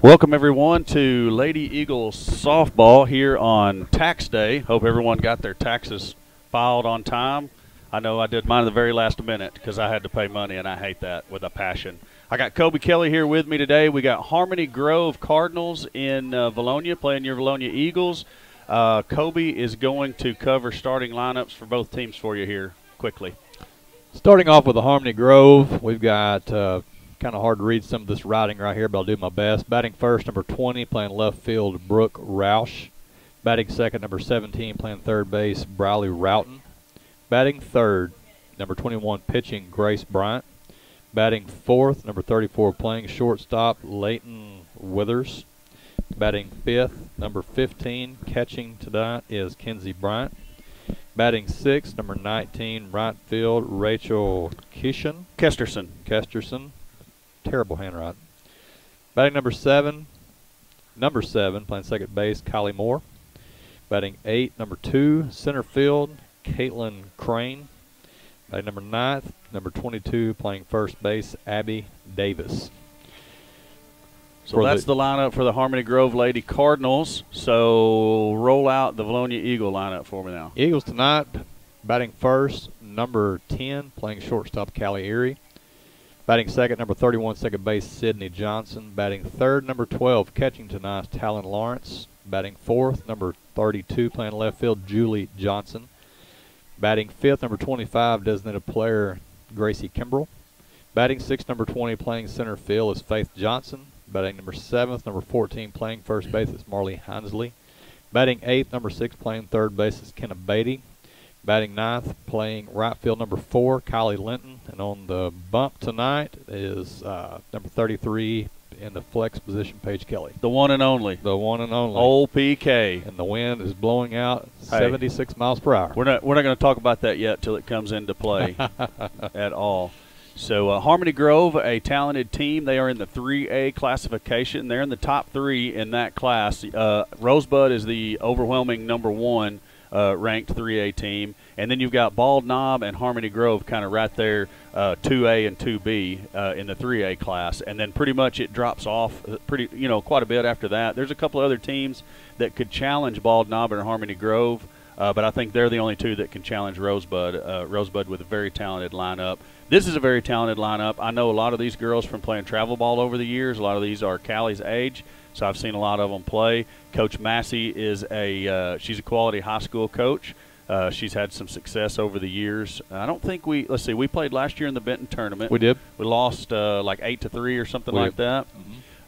Welcome everyone to Lady Eagles softball here on tax day. Hope everyone got their taxes filed on time. I know I did mine at the very last minute because I had to pay money, and I hate that with a passion. I got Kobe Kelly here with me today. We got Harmony Grove Cardinals in Vilonia playing your Vilonia Eagles. Kobe is going to cover starting lineups for both teams for you here quickly. Starting off with the Harmony Grove, we've got kind of hard to read some of this writing right here, but I'll do my best. Batting first, number 20, playing left field, Brooke Roush. Batting second, number 17, playing third base, Briley Roughton. Batting third, number 21, pitching, Grace Bryant. Batting fourth, number 34, playing shortstop, Leighton Withers. Batting fifth, number 15, catching tonight is Kenzie Bryant. Batting sixth, number 19, right field, Rachel Kesterson. Terrible handwriting. Batting number seven, playing second base, Kylie Moore. Batting 8, number 2, center field, Caitlin Crane. Batting number 9, number 22, playing first base, Abby Davis. So that's the lineup for the Harmony Grove Lady Cardinals. So roll out the Vilonia Eagle lineup for me now. Eagles tonight, batting first, number 10, playing shortstop, Callie Erie. Batting second, number 31, second base, Sydney Johnson. Batting third, number 12, catching tonight, Talon Lawrence. Batting fourth, number 32, playing left field, Julie Johnson. Batting fifth, number 25, designated player, Gracie Kimbrell. Batting sixth, number 20, playing center field is Faith Johnson. Batting number 7th, number 14, playing first base is Marley Hinsley. Batting 8th, number 6, playing third base is Kenna Beatty. Batting 9th, playing right field, number 4, Kylie Linton. And on the bump tonight is number 33 in the flex position, Paige Kelly. The one and only. The one and only. Old PK. And the wind is blowing out 76 miles per hour. We're not going to talk about that yet till it comes into play at all. So Harmony Grove, a talented team. They are in the 3A classification. They're in the top 3 in that class. Rosebud is the overwhelming number 1 ranked 3A team. And then you've got Bald Knob and Harmony Grove kind of right there, 2A and 2B in the 3A class. And then pretty much it drops off quite a bit after that. There's a couple other teams that could challenge Bald Knob and Harmony Grove, but I think they're the only two that can challenge Rosebud. Rosebud with a very talented lineup. This is a very talented lineup. I know a lot of these girls from playing travel ball over the years. A lot of these are Callie's age, so I've seen a lot of them play. Coach Massey is she's a quality high school coach. She's had some success over the years. I don't think we played last year in the Benton tournament. We did. We lost like 8-3 or something like that.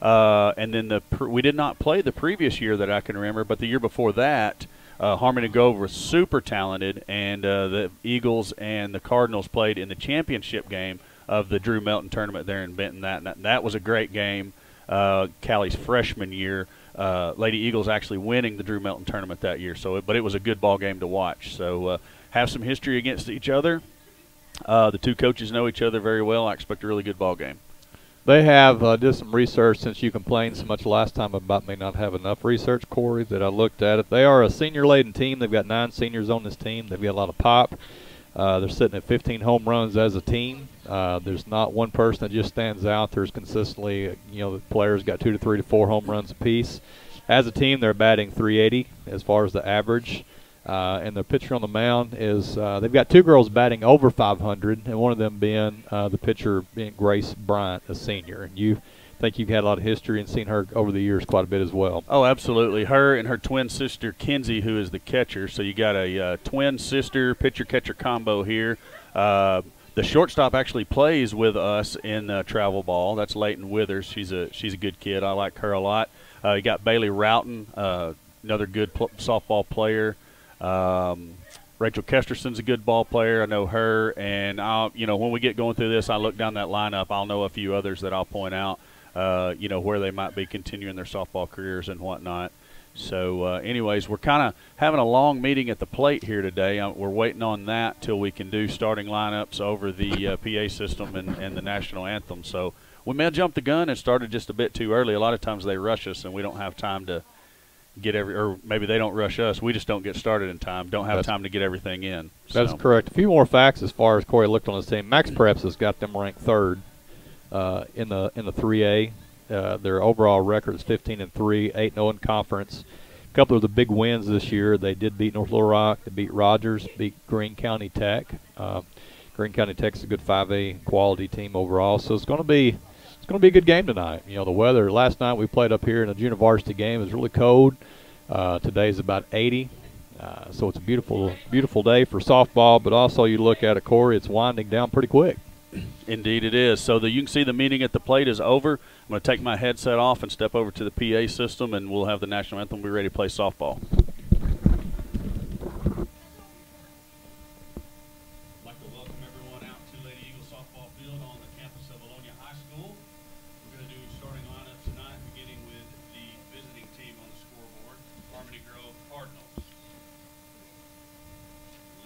Mm-hmm. And then we did not play the previous year that I can remember, but the year before that, Harmony Grove was super talented, and the Eagles and the Cardinals played in the championship game of the Drew Melton tournament there in Benton. That was a great game. Callie's freshman year, Lady Eagles actually winning the Drew Melton tournament that year. But it was a good ball game to watch. So have some history against each other. The two coaches know each other very well. I expect a really good ball game. They have did some research, since you complained so much last time about me not having enough research, Corey, that I looked at it. They are a senior-laden team. They've got 9 seniors on this team. They've got a lot of pop. They're sitting at 15 home runs as a team. There's not one person that just stands out. There's consistently, the players got 2 to 3 to 4 home runs apiece. As a team, they're batting .380 as far as the average. And the pitcher on the mound is they've got 2 girls batting over .500, and one of them being the pitcher being Grace Bryant, a senior. And you think you've had a lot of history and seen her over the years quite a bit as well. Oh, absolutely. Her and her twin sister, Kenzie, who is the catcher. So you got a twin sister pitcher-catcher combo here. The shortstop actually plays with us in travel ball. That's Leighton Withers. She's a good kid. I like her a lot. You got Bailey Roughton, another good softball player. Rachel Kesterson's a good ball player. I know her, and when we get going through this, I look down that lineup. I'll know a few others that I'll point out, where they might be continuing their softball careers and whatnot. So, anyways, we're kind of having a long meeting at the plate here today. We're waiting on that till we can do starting lineups over the PA system and the national anthem. So we may have jumped the gun and started just a bit too early. A lot of times they rush us, and we don't have time to or maybe they don't rush us. We just don't get started in time. Don't have time to get everything in. That's correct. A few more facts as far as Corey looked on his team. Max Preps has got them ranked 3rd in the 3A Their overall record is 15-3, 8-0 in conference. A couple of the big wins this year, they did beat North Little Rock, they beat Rogers, beat Greene County Tech. Greene County Tech's a good 5A quality team overall, so it's going to be a good game tonight. You know, the weather, last night we played up here in a junior varsity game. It was really cold. Today's about 80. So it's a beautiful, beautiful day for softball, but also you look at it, Corey, it's winding down pretty quick. Indeed it is. So you can see the meeting at the plate is over. I'm going to take my headset off and step over to the PA system, and we'll have the national anthem. We'll be ready to play softball. I'd like to welcome everyone out to Lady Eagle softball field on the campus of Vilonia High School. We're going to do starting lineup tonight, beginning with the visiting team on the scoreboard, Harmony Grove Cardinals.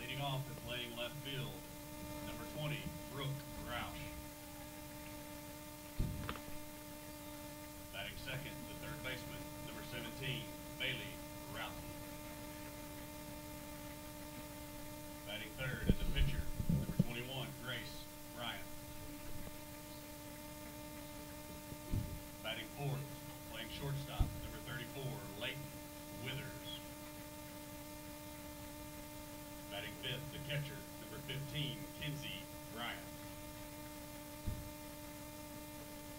Leading off and playing left field, number 20, Brooke Roush. Batting second, the third baseman, number 17, Bailey Routon. Batting third as a pitcher, number 21, Grace Ryan. Batting fourth, playing shortstop, number 34, Leighton Withers. Batting fifth, the catcher, number 15, Kinsey Bryant.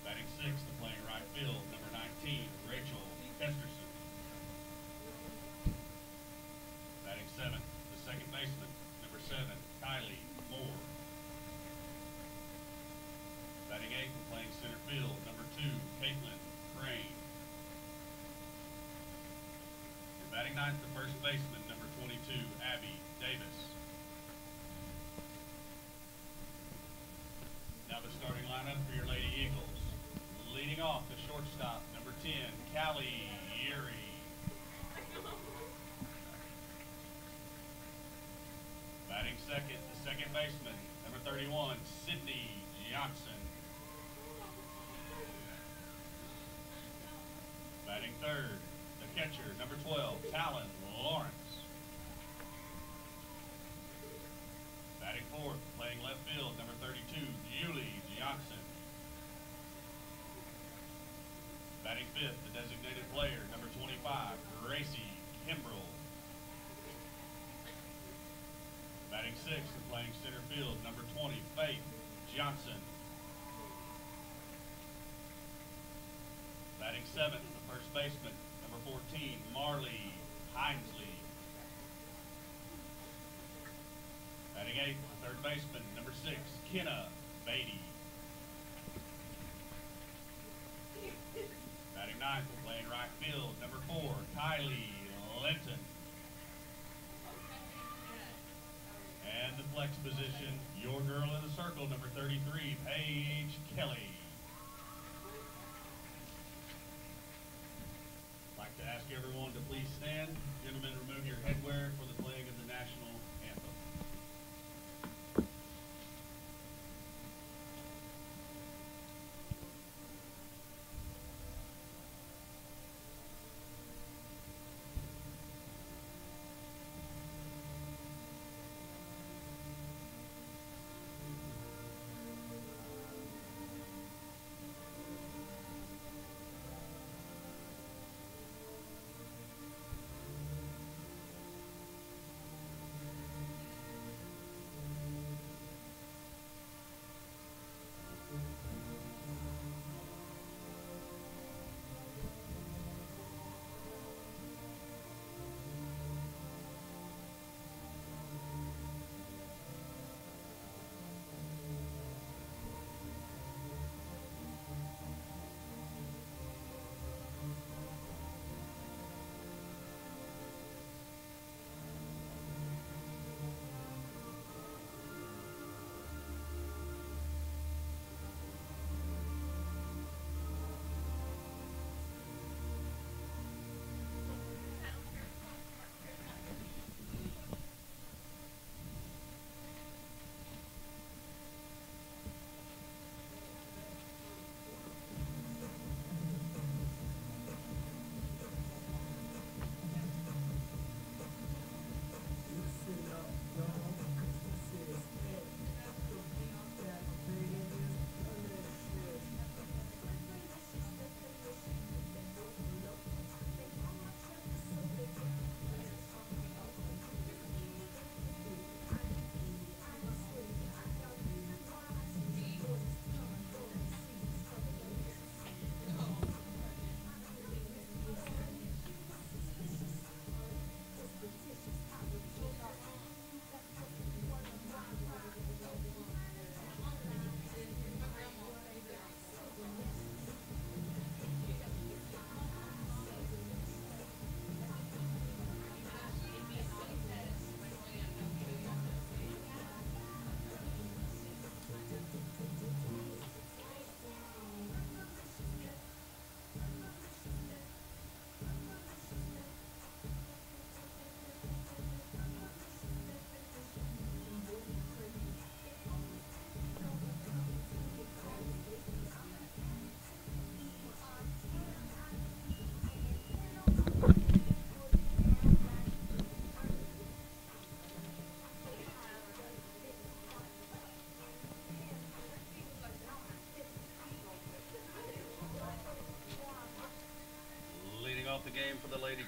Batting sixth, playing right field, number 19, Rachel Kesterson. Batting seventh, the second baseman, number 7, Kylie Moore. Batting eighth, playing center field, number 2, Caitlin Crane. And batting ninth, the first baseman, number 22, Abby Davis. Now the starting lineup for your Lady Eagles. Leading off, the shortstop, number 10, Callie Erie. Batting second, the second baseman, number 31, Sydney Johnson. Batting third, the catcher, number 12, Talon Lawrence. Batting fourth, playing left field, number 32, Julie Johnson. Batting fifth, the designated player, number 25, Gracie Kimbrell. Batting sixth and playing center field, number 20, Faith Johnson. Batting seventh, the first baseman, number 14, Marley Hinesley. Batting eighth, the third baseman, number 6, Kenna Beatty. Batting ninth, playing right field, number 4, Kylie Linton. And the flex position, your girl in the circle, number 33, Paige Kelly. I'd like to ask everyone to please stand. Gentlemen, remove your headwear for the playing of the national anthem.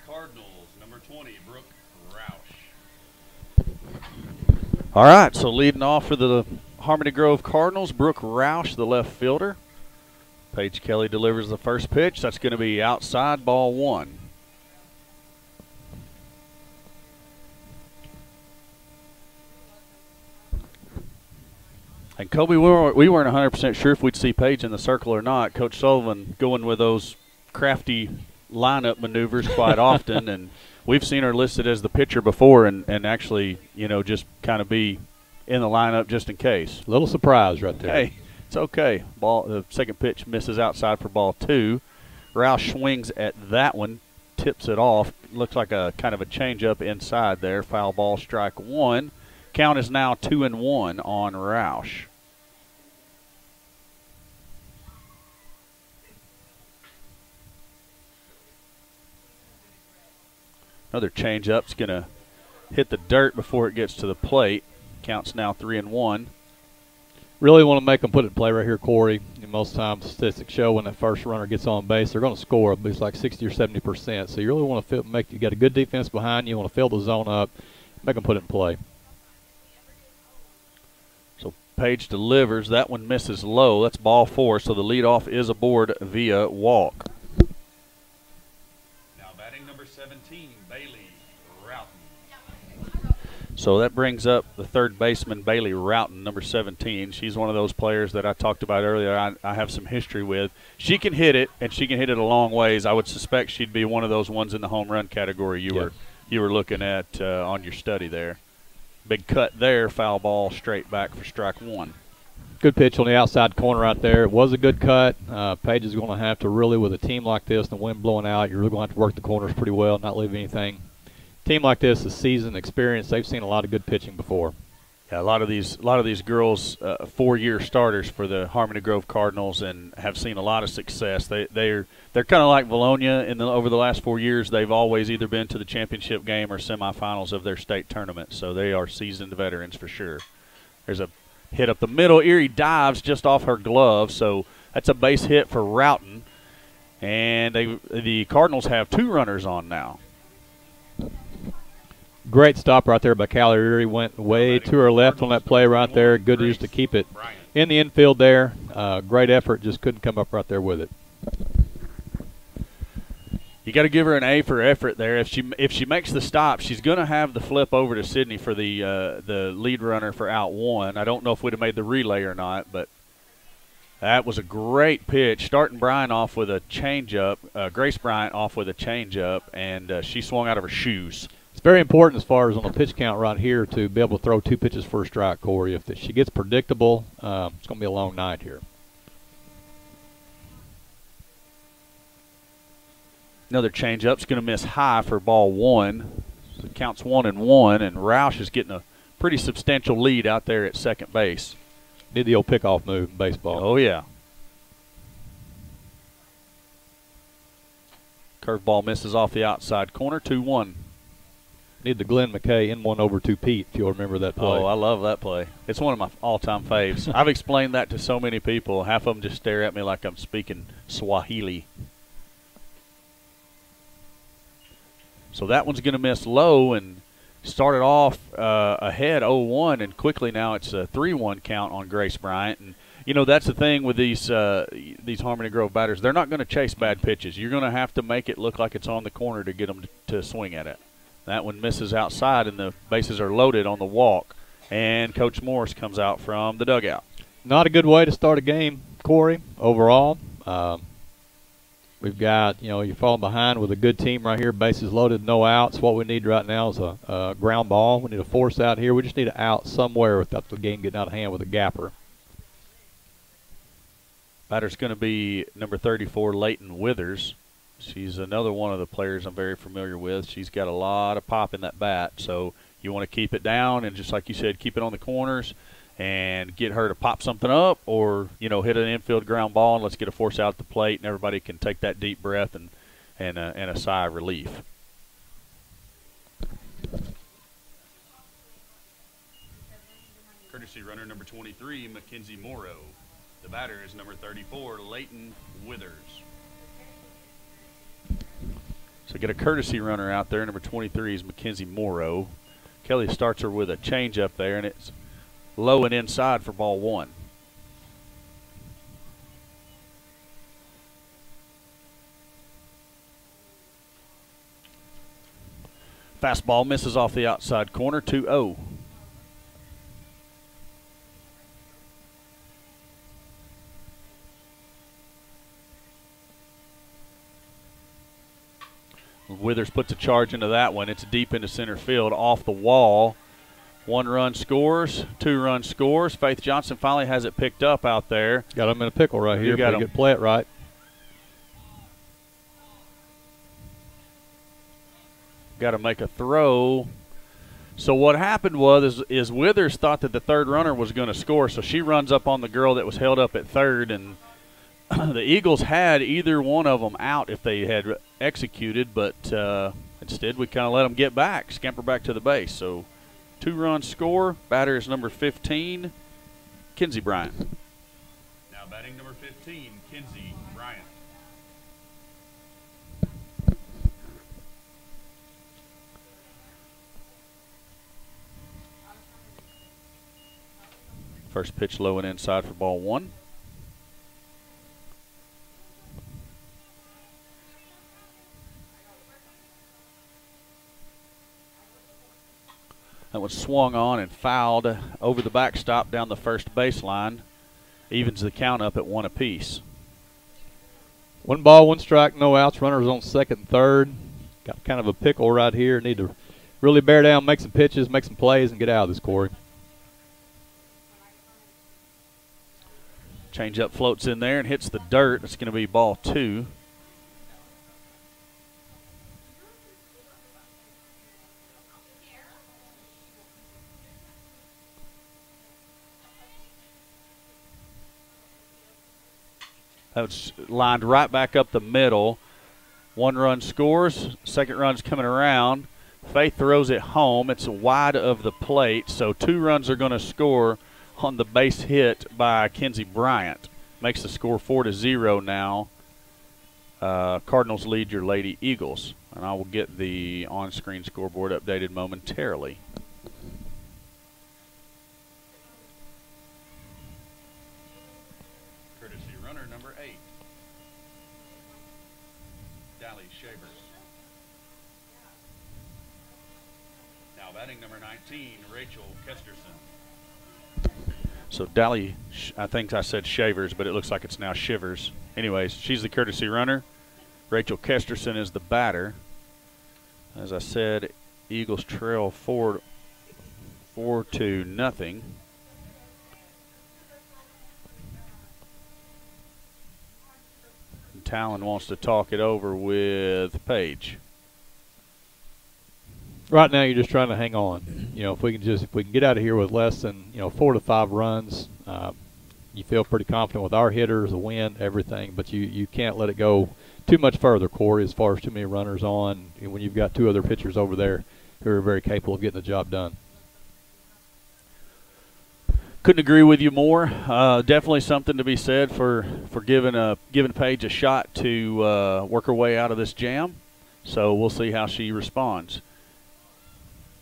Cardinals, number 20, Brooke Roush. All right, so leading off for the Harmony Grove Cardinals, Brooke Roush, the left fielder. Paige Kelly delivers the first pitch. That's going to be outside, ball 1. And Kobe, we weren't 100% sure if we'd see Paige in the circle or not. Coach Sullivan going with those crafty lineup maneuvers quite often, and we've seen her listed as the pitcher before and actually, you know, just kind of be in the lineup just in case. A little surprise right there. Hey, it's okay. The second pitch misses outside for ball 2. Roush swings at that one, tips it off. Looks like a kind of a changeup inside there. Foul ball, strike 1. Count is now 2-1 on Roush. Another changeup's going to hit the dirt before it gets to the plate. Counts now 3-1. Really want to make them put it in play right here, Corey. And most times statistics show when that first runner gets on base, they're going to score at least like 60 or 70%. So you really want to you got a good defense behind you. You want to fill the zone up, make them put it in play. Paige delivers. That one misses low. That's ball 4, so the leadoff is aboard via walk. Now batting number 17, Bailey Roughton. So that brings up the third baseman, Bailey Roughton, number 17. She's one of those players that I talked about earlier I have some history with. She can hit it, and she can hit it a long ways. I would suspect she'd be one of those ones in the home run category you were looking at on your study there. Big cut there, foul ball straight back for strike 1. Good pitch on the outside corner right there. It was a good cut. Paige is going to have to really, with a team like this and the wind blowing out, you're really going to have to work the corners pretty well, not leave anything. Team like this is seasoned, experience. They've seen a lot of good pitching before. Yeah, a lot of these girls, 4-year starters for the Harmony Grove Cardinals, and have seen a lot of success. They're kind of like Vilonia over the last 4 years. They've always either been to the championship game or semifinals of their state tournament, so they are seasoned veterans for sure. There's a hit up the middle. Erie dives just off her glove, so that's a base hit for Roughton, and the Cardinals have 2 runners on now. Great stop right there by Callie Erie. Went way to her left on that play right there. Good just to keep it in the infield there. Great effort. Just couldn't come up right there with it. You got to give her an A for effort there. If she makes the stop, she's going to have the flip over to Sydney for the lead runner for out 1. I don't know if we'd have made the relay or not, but that was a great pitch. Starting Bryant off with a changeup, Grace Bryant off with a changeup, and she swung out of her shoes. It's very important as far as on the pitch count right here to be able to throw 2 pitches for a strike, Corey. If she gets predictable, it's going to be a long night here. Another changeup's going to miss high for ball 1. So it counts 1-1, and Roush is getting a pretty substantial lead out there at second base. Did the old pickoff move in baseball. Oh, yeah. Curveball misses off the outside corner, 2-1. Need the Glenn McKay in 1 over 2 Pete, if you'll remember that play. Oh, I love that play. It's one of my all-time faves. I've explained that to so many people. Half of them just stare at me like I'm speaking Swahili. So that one's going to miss low and started off ahead 0-1, and quickly now it's a 3-1 count on Grace Bryant. And you know, that's the thing with these Harmony Grove batters. They're not going to chase bad pitches. You're going to have to make it look like it's on the corner to get them to swing at it. That one misses outside, and the bases are loaded on the walk. And Coach Morris comes out from the dugout. Not a good way to start a game, Corey, overall. We've got, you're falling behind with a good team right here. Bases loaded, no outs. What we need right now is a ground ball. We need a force out here. We just need an out somewhere without the game getting out of hand with a gapper. Batter's going to be number 34, Leighton Withers. She's another one of the players I'm very familiar with. She's got a lot of pop in that bat, so you want to keep it down and, just like you said, keep it on the corners and get her to pop something up, or hit an infield ground ball and let's get a force out at the plate, and everybody can take that deep breath and a sigh of relief. Courtesy runner number 23, Mackenzie Morrow. The batter is number 34, Leighton Withers. So get a courtesy runner out there. Number 23 is Mackenzie Morrow. Kelly starts her with a change up there, and it's low and inside for ball 1. Fastball misses off the outside corner, 2-0. Withers puts a charge into that one. It's deep into center field, off the wall. 1 run scores, 2 run scores. Faith Johnson finally has it picked up out there. Got him in a pickle right here. Got him. Good play it right. Got to make a throw. So what happened is Withers thought that the third runner was going to score, so she runs up on the girl that was held up at third, and the Eagles had either one of them out if they had executed, but instead we kind of let them get back, scamper back to the base. So 2-run score. Batter is number 15, Kinsey Bryant. Now batting number 15, Kinsey Bryant. First pitch low and inside for ball 1. That was swung on and fouled over the backstop down the first baseline. Evens the count up at 1 apiece. 1 ball, 1 strike, no outs. Runners on second and third. Got kind of a pickle right here. Need to really bear down, make some pitches, make some plays, and get out of this, Corey. Changeup floats in there and hits the dirt. It's going to be ball 2. That was lined right back up the middle. 1 run scores. Second run's coming around. Faith throws it home. It's wide of the plate, so 2 runs are going to score on the base hit by Kinsey Bryant. Makes the score 4-0 now. Cardinals lead your Lady Eagles. And I will get the on-screen scoreboard updated momentarily. Courtesy runner number 8, Dally Shavers. Now batting number 19, Rachel Kesterson. So Dally, I think I said Shavers, but it looks like it's now Shivers. Anyways, she's the courtesy runner. Rachel Kesterson is the batter. As I said, Eagles trail 4-0. Talon wants to talk it over with Paige. Right now, you're just trying to hang on. You know, if we can get out of here with less than 4 to 5 runs, you feel pretty confident with our hitters, the wind, everything. But you can't let it go too much further, Corey, as far as too many runners on. When you've got 2 other pitchers over there who are very capable of getting the job done. Couldn't agree with you more. Definitely something to be said for giving Paige a shot to work her way out of this jam. So we'll see how she responds.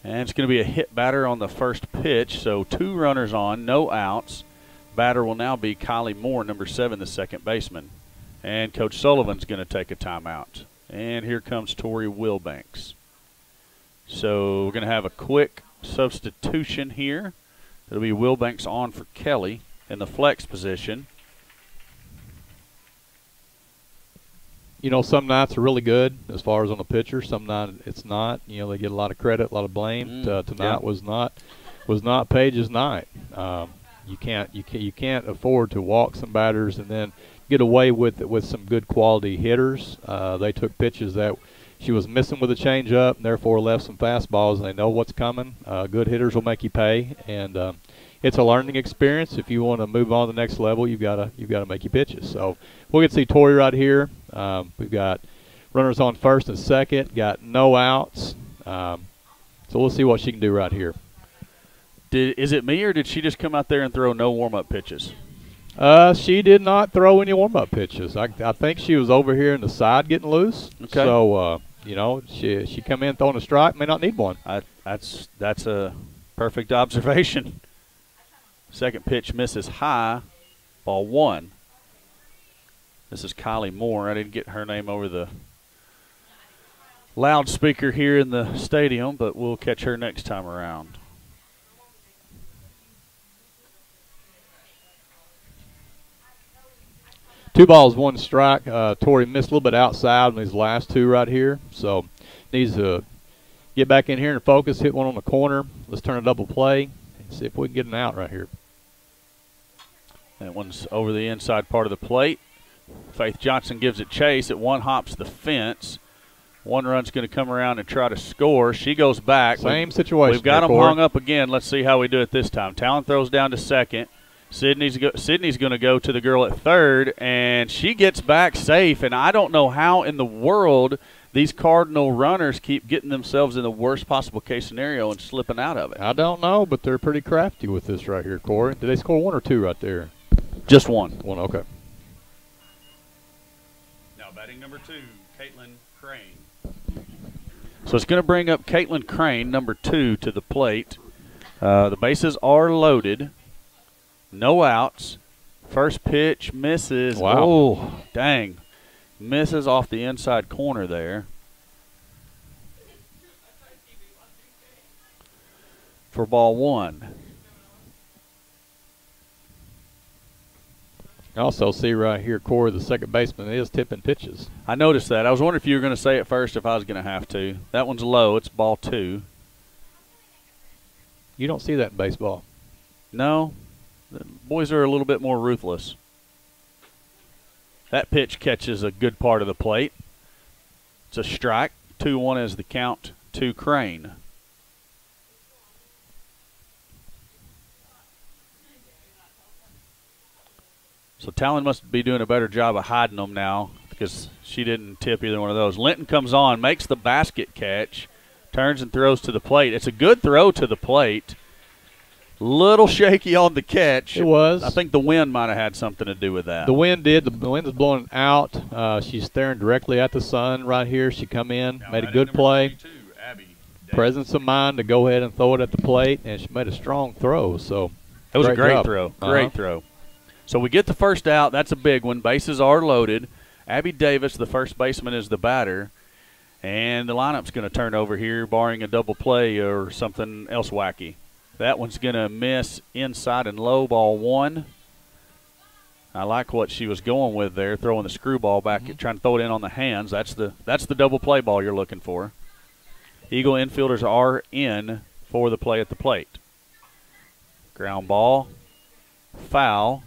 And it's going to be a hit batter on the first pitch. So 2 runners on, no outs. Batter will now be Kylie Moore, number 7, the second baseman. And Coach Sullivan's going to take a timeout. And here comes Tori Wilbanks. So we're going to have a quick substitution here. It'll be Wilbanks on for Kelly in the flex position. You know, some nights are really good as far as on the pitcher. Some nights it's not. You know, they get a lot of credit, a lot of blame. Tonight was not Paige's night. You can't afford to walk some batters and then get away with some good quality hitters. They took pitches that she was missing with a changeup, and therefore left some fastballs. And they know what's coming. Good hitters will make you pay, and it's a learning experience. If you want to move on to the next level, you've got to make your pitches. So we'll get to see Tori right here. We've got runners on first and second. Got no outs. So we'll see what she can do right here. Is it me, or did she just come out there and throw no warm-up pitches? She did not throw any warm-up pitches. I think she was over here in the side getting loose. Okay. So You know, she come in throwing a strike, may not need one. That's a perfect observation. Second pitch misses high, ball 1. This is Kylie Moore. I didn't get her name over the loudspeaker here in the stadium, but we'll catch her next time around. Two balls, one strike. Tori missed a little bit outside on these last two right here, so needs to get back in here and focus, hit one on the corner. Let's turn a double play and see if we can get an out right here. That one's over the inside part of the plate. Faith Johnson gives it chase. It one hops the fence. One run's going to come around and try to score. She goes back. Same situation. We've got them hung up again. Let's see how we do it this time. Talon throws down to second. Sydney's going to go to the girl at third, and she gets back safe. And I don't know how in the world these Cardinal runners keep getting themselves in the worst possible case scenario and slipping out of it. I don't know, but they're pretty crafty with this right here, Corey. Did they score one or two right there? Just one. One, okay. Now batting number 2, Caitlin Crane. So it's going to bring up Caitlin Crane, number 2, to the plate. The bases are loaded. No outs. First pitch misses. Wow. Oh, dang. Misses off the inside corner there. For ball 1. Also see right here, Corey, the second baseman is tipping pitches. I noticed that. I was wondering if you were going to say it first, if I was going to have to. That one's low. It's ball 2. You don't see that in baseball. No. The boys are a little bit more ruthless. That pitch catches a good part of the plate. It's a strike. 2-1 is the count to Crane. So Talon must be doing a better job of hiding them now because she didn't tip either one of those. Linton comes on, makes the basket catch, turns and throws to the plate. It's a good throw to the plate. Little shaky on the catch. It was. I think the wind might have had something to do with that. The wind did. The wind is blowing out. She's staring directly at the sun right here. She come in, Now made a good play. Presence of mind to go ahead and throw it at the plate, and she made a strong throw. So that was a great job. throw. Great throw. So we get the first out. That's a big one. Bases are loaded. Abby Davis, the first baseman, is the batter. And the lineup's going to turn over here, barring a double play or something else wacky. That one's going to miss inside and low, ball 1. I like what she was going with there, throwing the screwball back, trying to throw it in on the hands. That's the double play ball you're looking for. Eagle infielders are in for the play at the plate. Ground ball, foul.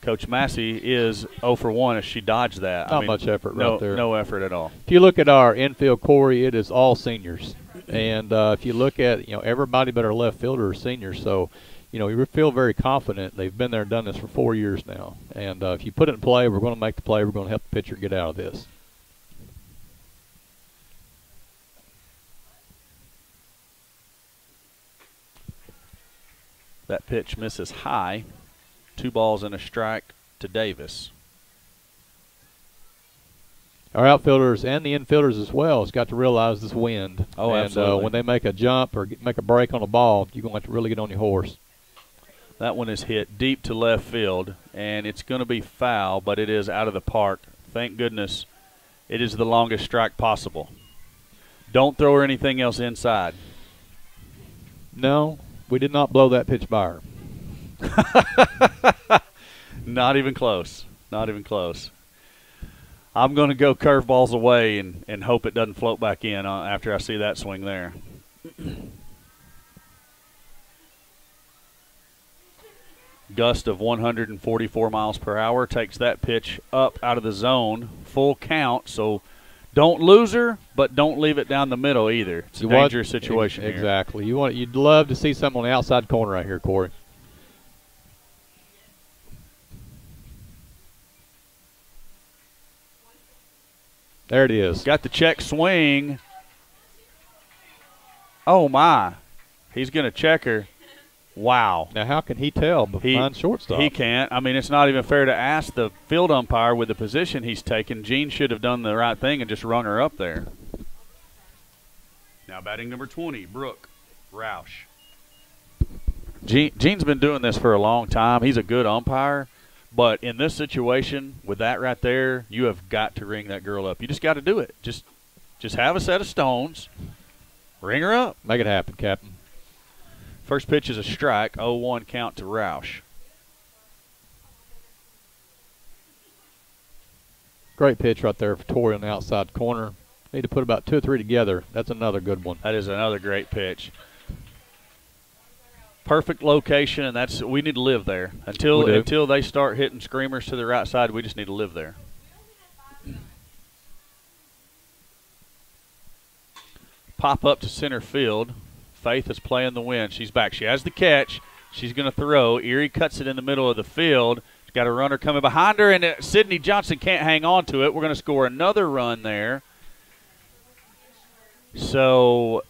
Coach Massey is 0 for 1 as she dodged that. Not much effort right there. No effort at all. If you look at our infield, Corey, it is all seniors. And if you look at, everybody but our left fielder are seniors. So, we feel very confident. They've been there and done this for 4 years now. And if you put it in play, we're going to make the play. We're going to help the pitcher get out of this. That pitch misses high. 2 balls and a strike to Davis. Our outfielders and the infielders as well has got to realize this wind. Oh, and, absolutely. When they make a jump or make a break on a ball, you're going to have to really get on your horse. That one is hit deep to left field, and it's going to be foul, but it is out of the park. Thank goodness it is the longest strike possible. Don't throw her anything else inside. No, we did not blow that pitch by her. Not even close. Not even close. I'm going to go curveballs away and hope it doesn't float back in after I see that swing there. Gust of 144 miles per hour takes that pitch up out of the zone. Full count, so don't lose her, but don't leave it down the middle either. It's a dangerous situation here. Exactly. You'd love to see something on the outside corner right here, Corey. There it is. Got the check swing. Oh, my. He's going to check her. Wow. Now, how can he tell behind shortstop? He can't. I mean, it's not even fair to ask the field umpire with the position he's taken. Gene should have done the right thing and just rung her up there. Now batting number 20, Brooke Roush. Gene's been doing this for a long time. He's a good umpire. But in this situation, with that right there, you have got to ring that girl up. You just got to do it. Just have a set of stones. Ring her up. Make it happen, Captain. First pitch is a strike. 0-1 count to Roush. Great pitch right there for Tori on the outside corner. Need to put about 2 or 3 together. That's another good one. That is another great pitch. Perfect location, and we need to live there. Until they start hitting screamers to the right side, we just need to live there. Pop up to center field. Faith is playing the win. She's back. She has the catch. She's going to throw. Erie cuts it in the middle of the field. She's got a runner coming behind her, and Sydney Johnson can't hang on to it. We're going to score another run there. So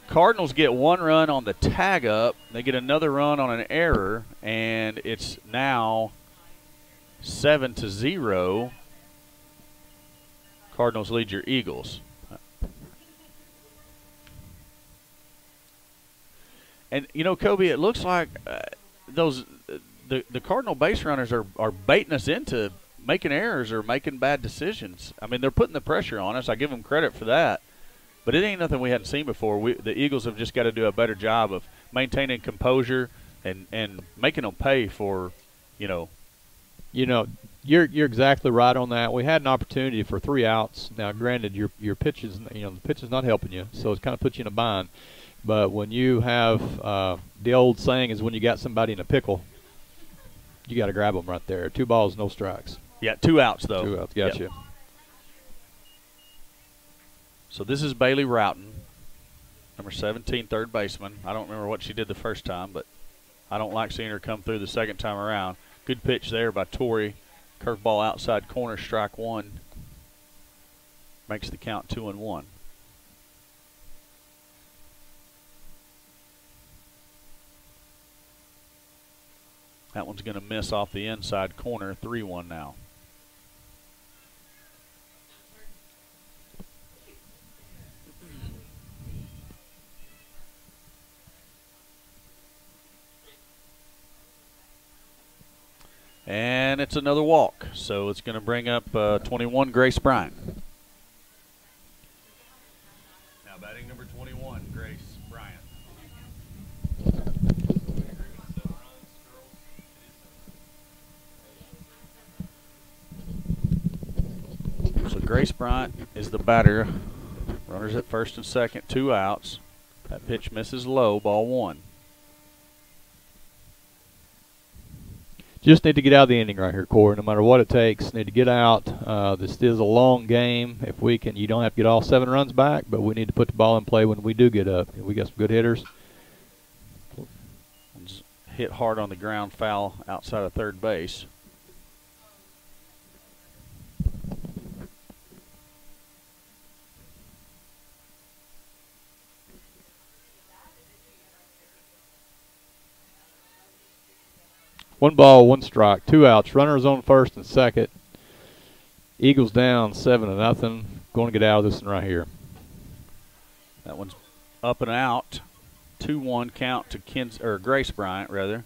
Cardinals get 1 run on the tag up. They get another run on an error, and it's now 7-0. Cardinals lead your Eagles. And, you know, Kobe, it looks like the Cardinal base runners are baiting us into making errors or making bad decisions. I mean, they're putting the pressure on us. I give them credit for that. But it ain't nothing we hadn't seen before. The Eagles have just got to do a better job of maintaining composure and making them pay for, you're exactly right on that. We had an opportunity for 3 outs. Now, granted, your pitch is, the pitch is not helping you, so it kind of puts you in a bind. But when you have the old saying is when you got somebody in a pickle, you got to grab them right there. 2 balls, no strikes. Yeah, 2 outs though. 2 outs, gotcha. Yep. So this is Bailey Roughton, number 17, third baseman. I don't remember what she did the first time, but I don't like seeing her come through the second time around. Good pitch there by Tori. Curveball outside corner, strike 1. Makes the count 2-1. That one's going to miss off the inside corner, 3-1 now. And it's another walk, so it's going to bring up 21, Grace Bryant. Now batting number 21, Grace Bryant. So Grace Bryant is the batter. Runners at first and second, 2 outs. That pitch misses low, ball 1. Just need to get out of the inning right here, Corey. No matter what it takes, need to get out. This is a long game. If we can, you don't have to get all 7 runs back, but we need to put the ball in play when we do get up. We got some good hitters. Hit hard on the ground, foul outside of third base. One ball, 1 strike, 2 outs. Runners on first and second. Eagles down 7-0. Going to get out of this one right here. That one's up and out. 2-1 count to Grace Bryant, rather.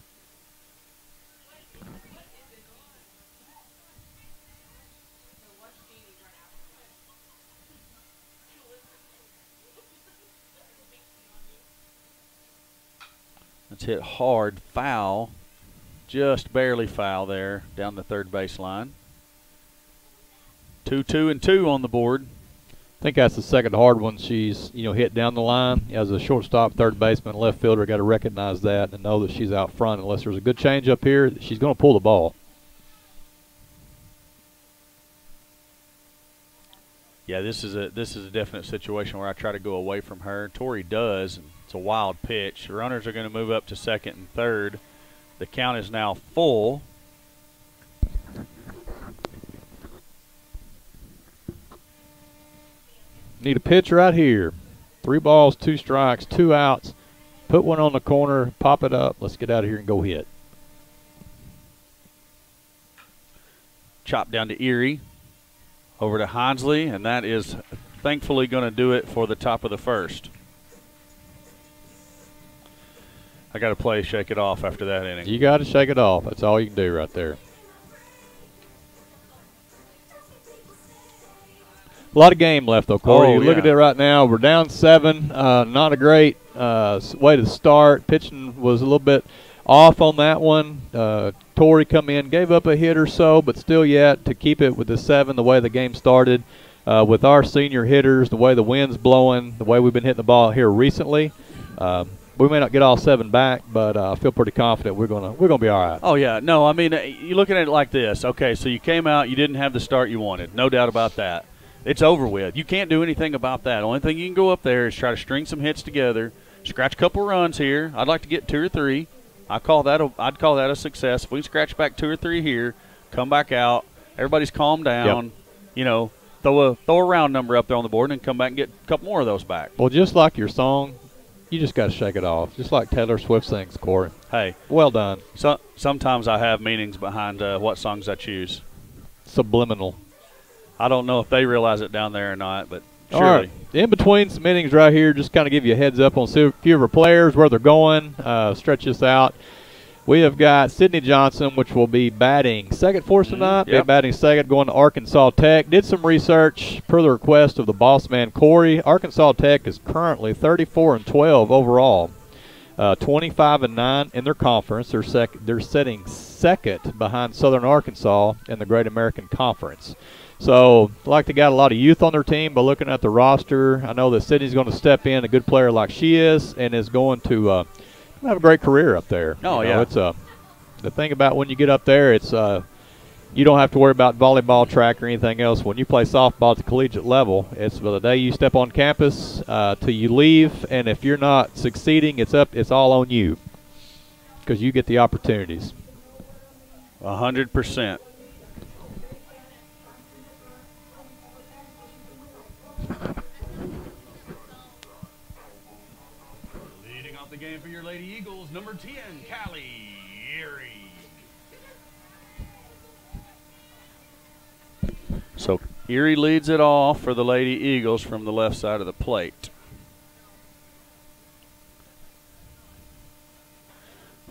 That's hit hard, foul. Just barely foul there down the third baseline. 2-2-2 on the board. I think that's the second hard one she's hit down the line. As a shortstop, third baseman, left fielder, got to recognize that and know that she's out front. Unless there's a good change up here, she's going to pull the ball. Yeah, this is a definite situation where I try to go away from her. Tori does. And it's a wild pitch. The runners are going to move up to second and third. The count is now full. Need a pitch right here. 3 balls, 2 strikes, 2 outs. Put one on the corner, pop it up. Let's get out of here and go hit. Chop down to Erie. Over to Hansley, and that is thankfully going to do it for the top of the first. I got to play Shake It Off after that inning. You got to shake it off. That's all you can do right there. A lot of game left, though, Corey. You look at it right now. We're down 7. Not a great way to start. Pitching was a little bit off on that one. Torrey come in, gave up a hit or so, but still yet to keep it with the 7 the way the game started. With our senior hitters, the way the wind's blowing, the way we've been hitting the ball here recently, we may not get all 7 back, but I feel pretty confident we're gonna be all right. Oh yeah, no, I mean you looking at it like this. Okay, so you came out, you didn't have the start you wanted, no doubt about that. It's over with. You can't do anything about that. The only thing you can go up there is try to string some hits together, scratch a couple runs here. I'd like to get 2 or 3. I'd call that a success. If we scratch back 2 or 3 here, come back out, everybody's calmed down. Yep. You know, throw a round number up there on the board and come back and get a couple more of those back. Well, just like your song, you just got to shake it off. Just like Taylor Swift sings, Corey. Hey, well done. So sometimes I have meanings behind what songs I choose. Subliminal. I don't know if they realize it down there or not, but surely. All right. In between some innings right here, just kind of give you a heads up on a few of our players, where they're going, stretch this out. We have got Sydney Johnson, which will be batting second for us tonight. Yep. Batting second, going to Arkansas Tech. Did some research per the request of the boss man, Corey. Arkansas Tech is currently 34-12 overall, 25-9 in their conference. They're sitting second behind Southern Arkansas in the Great American Conference. So, like they got a lot of youth on their team, but looking at the roster, I know that Sydney's going to step in, a good player like she is, and is going to have a great career up there. Oh, you know, it's the thing about when you get up there, it's you don't have to worry about volleyball track or anything else. When you play softball at the collegiate level, it's the day you step on campus till you leave, and if you're not succeeding, it's all on you because you get the opportunities. 100%. Leading off the game for your Lady Eagles, number 10, Callie Erie. So Erie leads it off for the Lady Eagles from the left side of the plate.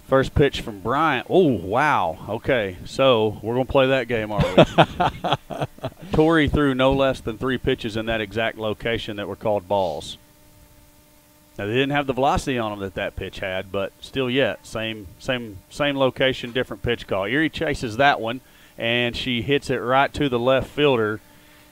First pitch from Bryant. Oh, wow. Okay, so we're going to play that game, are we? Torrey threw no less than 3 pitches in that exact location that were called balls. Now, they didn't have the velocity on them that pitch had, but still yet, same location, different pitch call. Erie chases that one, and she hits it right to the left fielder.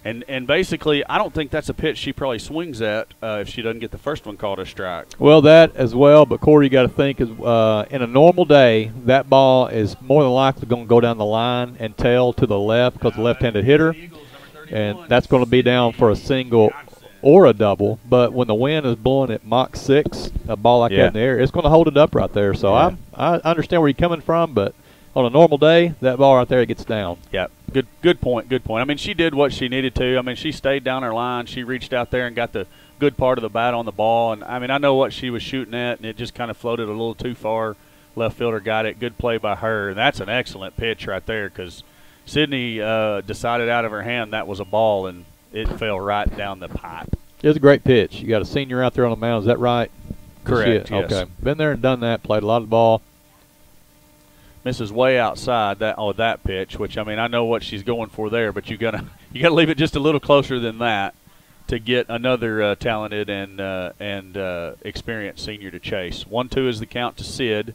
And basically, I don't think that's a pitch she probably swings at if she doesn't get the first one called a strike. Well, that as well, but Corey, you got to think is in a normal day, that ball is more than likely going to go down the line and tail to the left because the left-handed hitter, and that's going to be down for a single or a double. But when the wind is blowing at Mach 6, a ball like that in the air, it's going to hold it up right there. So I understand where you're coming from, but on a normal day, that ball right there gets down. Yeah, good point, good point. I mean, she did what she needed to. I mean, she stayed down her line. She reached out there and got the good part of the bat on the ball. And, I mean, I know what she was shooting at, and it just kind of floated a little too far. Left fielder got it. Good play by her. And that's an excellent pitch right there because Sydney decided out of her hand that was a ball, and it fell right down the pipe. It was a great pitch. You got a senior out there on the mound. Is that right? Correct, yes. Okay. Been there and done that. Played a lot of ball. Misses way outside that pitch, which, I mean, I know what she's going for there, but you gotta leave it just a little closer than that to get another talented and experienced senior to chase. 1-2 is the count to Sid.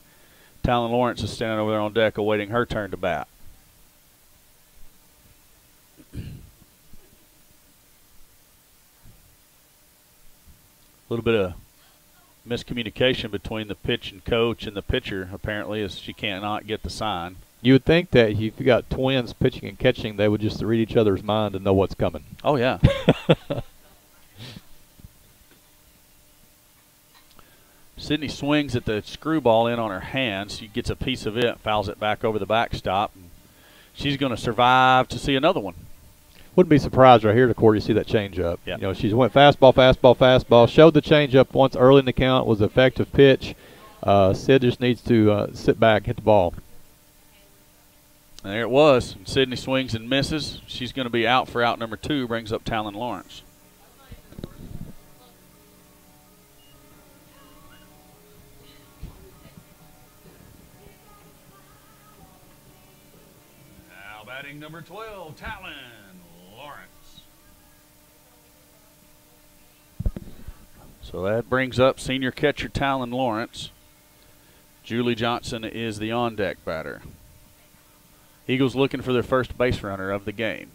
Talon Lawrence is standing over there on deck awaiting her turn to bat. A little bit of miscommunication between the pitch and coach and the pitcher, apparently, as she cannot get the sign. You would think that if you got twins pitching and catching, they would just read each other's mind and know what's coming. Oh, yeah. Sydney swings at the screwball in on her hands. She gets a piece of it, fouls it back over the backstop. She's going to survive to see another one. Wouldn't be surprised right here to Corey to see that changeup. Yep. You know, she went fastball, fastball, fastball. Showed the changeup once early in the count. Was an effective pitch. Sid just needs to sit back, hit the ball. And there it was. Sydney swings and misses. She's going to be out for out number 2. Brings up Talon Lawrence. batting number 12, Talon Lawrence. So that brings up senior catcher Talon Lawrence. Julie Johnson is the on-deck batter. Eagles looking for their first base runner of the game.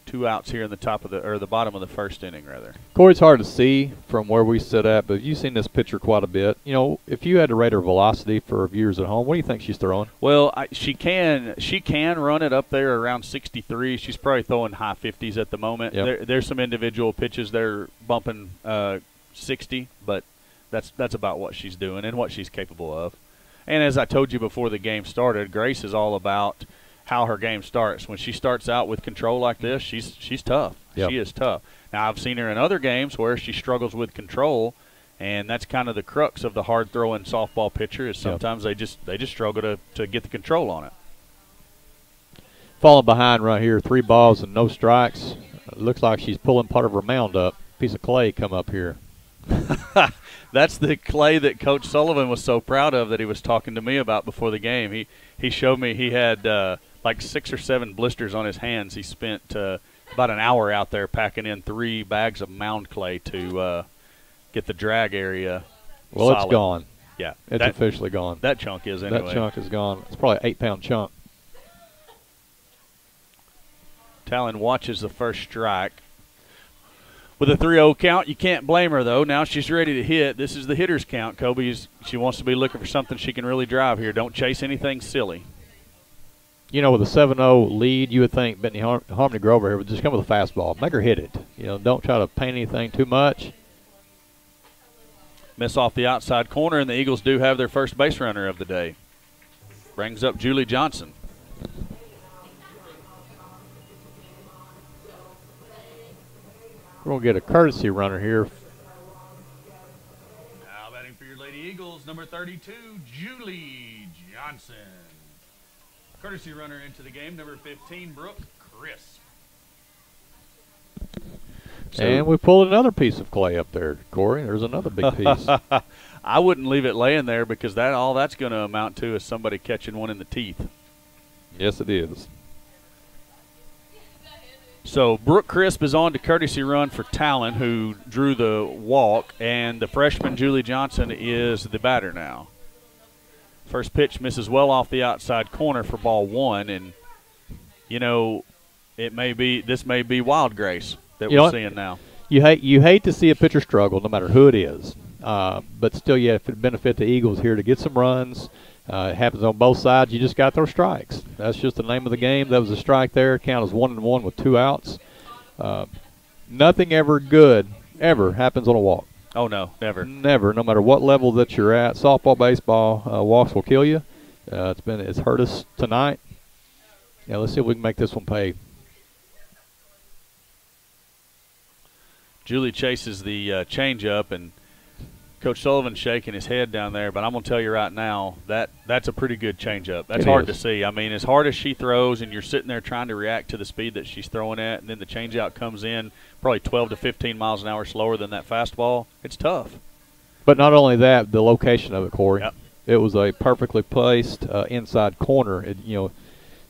2 outs here in the the bottom of the first inning, rather. Corey, it's hard to see from where we sit at, but you've seen this pitcher quite a bit. You know, if you had to rate her velocity for viewers at home, what do you think she's throwing? Well, she can run it up there around 63. She's probably throwing high 50s at the moment. Yep. There's some individual pitches they're bumping 60, but that's about what she's doing and what she's capable of. And as I told you before the game started, Grace is all about how her game starts. When she starts out with control like this, she's tough. Yep. She is tough. Now, I've seen her in other games where she struggles with control, and that's kind of the crux of the hard-throwing softball pitcher is sometimes they just struggle to get the control on it. Falling behind right here, 3 balls and no strikes. Looks like she's pulling part of her mound up. Piece of clay come up here. That's the clay that Coach Sullivan was so proud of that he was talking to me about before the game. He showed me he had like 6 or 7 blisters on his hands. He spent about an hour out there packing in 3 bags of mound clay to get the drag area solid. It's gone. Yeah. It's officially gone. That chunk is anyway. That chunk is gone. It's probably an 8-pound chunk. Talon watches the first strike. With a 3-0 count, you can't blame her, though. Now she's ready to hit. This is the hitter's count. She wants to be looking for something she can really drive here. Don't chase anything silly. You know, with a 7-0 lead, you would think Bentley Harmony Grover here would just come with a fastball. Make her hit it. You know, don't try to paint anything too much. Miss off the outside corner, and the Eagles do have their first base runner of the day. Brings up Julie Johnson. We're going to get a courtesy runner here. Now batting for your Lady Eagles, number 32, Julie Johnson. Courtesy runner into the game, number 15, Brooke Crisp. And we pulled another piece of clay up there, Corey. There's another big piece. I wouldn't leave it laying there because all that's going to amount to is somebody catching one in the teeth. Yes, it is. So Brooke Crisp is on to courtesy run for Talon, who drew the walk, and the freshman Julie Johnson is the batter now. First pitch misses well off the outside corner for ball 1, and you know this may be wild Grace that we're seeing now. You hate to see a pitcher struggle, no matter who it is, but still, yeah, if it benefit the Eagles here to get some runs. It happens on both sides. You just got to throw strikes. That's just the name of the game. That was a strike there. Count is 1-1 with 2 outs. Nothing ever good ever happens on a walk. Oh, no, never. Never, no matter what level that you're at. Softball, baseball, walks will kill you. It's hurt us tonight. Yeah, let's see if we can make this one pay. Julie chases the changeup, and Coach Sullivan's shaking his head down there, but I'm going to tell you right now that's a pretty good changeup. That's hard to see. I mean, as hard as she throws and you're sitting there trying to react to the speed that she's throwing at, and then the changeout comes in probably 12 to 15 miles an hour slower than that fastball, it's tough. But not only that, the location of it, Corey. Yep. It was a perfectly placed inside corner.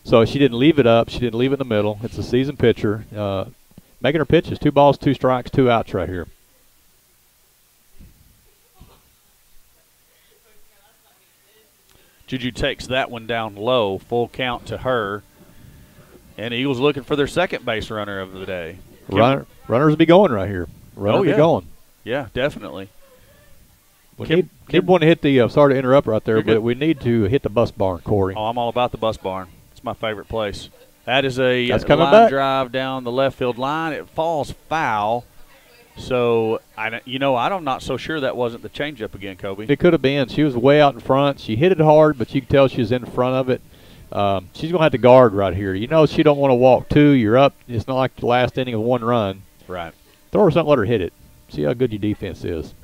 So she didn't leave it up. She didn't leave it in the middle. It's a seasoned pitcher. Making her pitches. 2 balls, 2 strikes, 2 outs right here. Juju takes that one down low, full count to her. And the Eagles looking for their second base runner of the day. Runners will be going right here. Runners be going. Yeah, definitely. We need one to hit the sorry to interrupt right there, but we need to hit the bus barn, Corey. Oh, I'm all about the bus barn. It's my favorite place. That is a line drive down the left field line. It falls foul. So, I'm not so sure that wasn't the changeup again, Kobe. It could have been. She was way out in front. She hit it hard, but you can tell she was in front of it. She's going to have to guard right here. She don't want to walk 2. You're up. It's not like the last inning of 1 run. Right. Throw her something, let her hit it. See how good your defense is.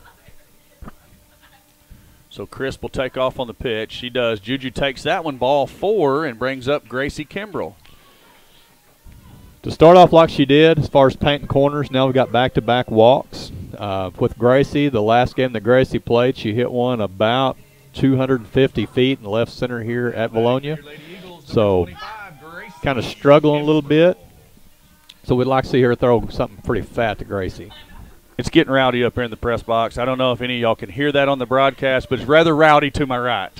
So Crisp will take off on the pitch. She does. Juju takes that one, ball 4, and brings up Gracie Kimbrell. To start off like she did, as far as painting corners, now we've got back-to-back walks. With Gracie, the last game that Gracie played, she hit one about 250 feet in left center here at Vilonia. So kind of struggling a little bit. So we'd like to see her throw something pretty fat to Gracie. It's getting rowdy up here in the press box. I don't know if any of y'all can hear that on the broadcast, but it's rather rowdy to my right.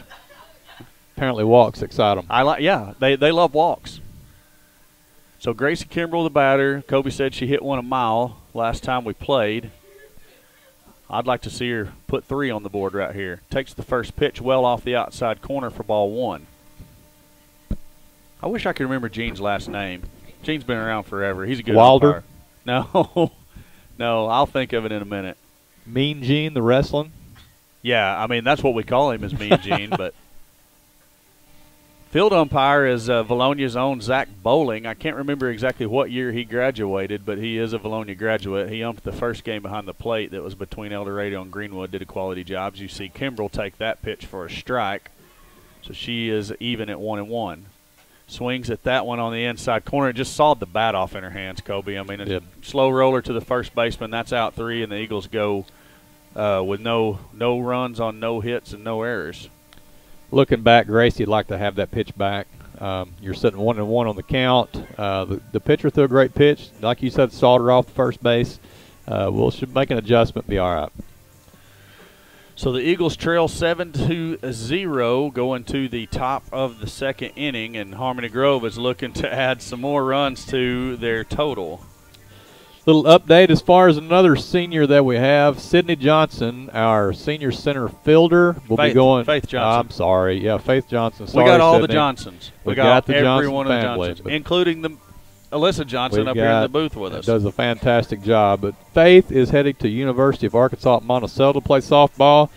Apparently walks excite them. Yeah, they love walks. So Gracie Kimbrell, the batter. Kobe said she hit one a mile last time we played. I'd like to see her put 3 on the board right here. Takes the first pitch well off the outside corner for ball 1. I wish I could remember Gene's last name. Gene's been around forever. He's a good Wilder? No. No, I'll think of it in a minute. Mean Gene, the wrestling? Yeah, I mean, that's what we call him is Mean Gene, but field umpire is Vilonia's own Zach Bowling. I can't remember exactly what year he graduated, but he is a Vilonia graduate. He umped the first game behind the plate that was between El Dorado and Greenwood, did a quality job. You see Kimbrell take that pitch for a strike, so she is even at 1-1. Swings at that one on the inside corner. Just sawed the bat off in her hands, Kobe. I mean, a slow roller to the first baseman. That's out 3, and the Eagles go with no runs on no hits and no errors. Looking back, Gracie'd like to have that pitch back. You're sitting 1-1 on the count. The pitcher threw a great pitch. Like you said, sawed her off the first base. Should make an adjustment, be all right. So the Eagles trail 7-0 going to the top of the second inning, and Harmony Grove is looking to add some more runs to their total. Little update as far as another senior that we have, Sydney Johnson, our senior center fielder, will be going. Faith Johnson. I'm sorry. Yeah, Faith Johnson. Sorry, we got all Sydney. the Johnsons. We got the every Johnson one of the family, Johnsons, including the Alyssa Johnson up here in the booth with us. Does a fantastic job. But Faith is heading to University of Arkansas at Monticello to play softball.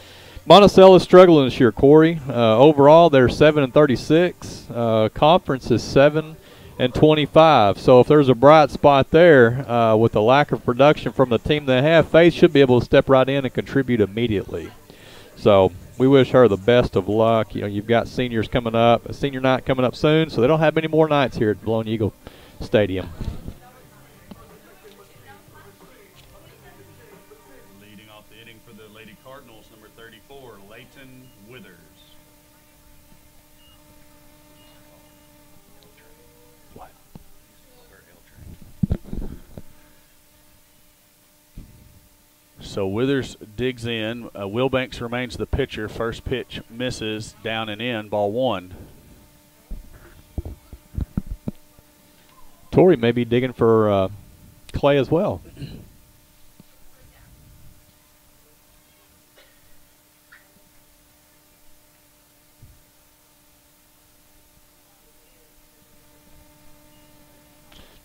Monticello is struggling this year, Corey. Overall, they're 7-36. Conference is 7-25. So if there's a bright spot there with the lack of production from the team they have, Faith should be able to step right in and contribute immediately. So we wish her the best of luck. You know, you've got seniors coming up, a senior night coming up soon, so they don't have many more nights here at Vilonia Eagle Stadium. Leading off the inning for the Lady Cardinals, number 34, Leighton Withers. What? So Withers digs in. Wilbanks remains the pitcher. First pitch misses, down and in, ball 1. Tori may be digging for Clay as well.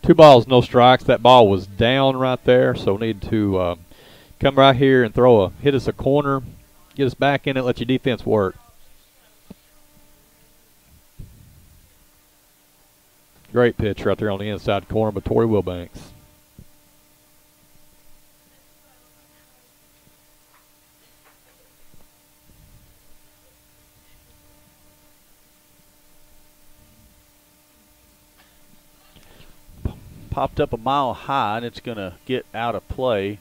Two balls, no strikes. That ball was down right there, so we need to come right here and hit us a corner, get us back in it, let your defense work. Great pitch right there on the inside corner by Tori Wilbanks. Popped up a mile high, and it's going to get out of play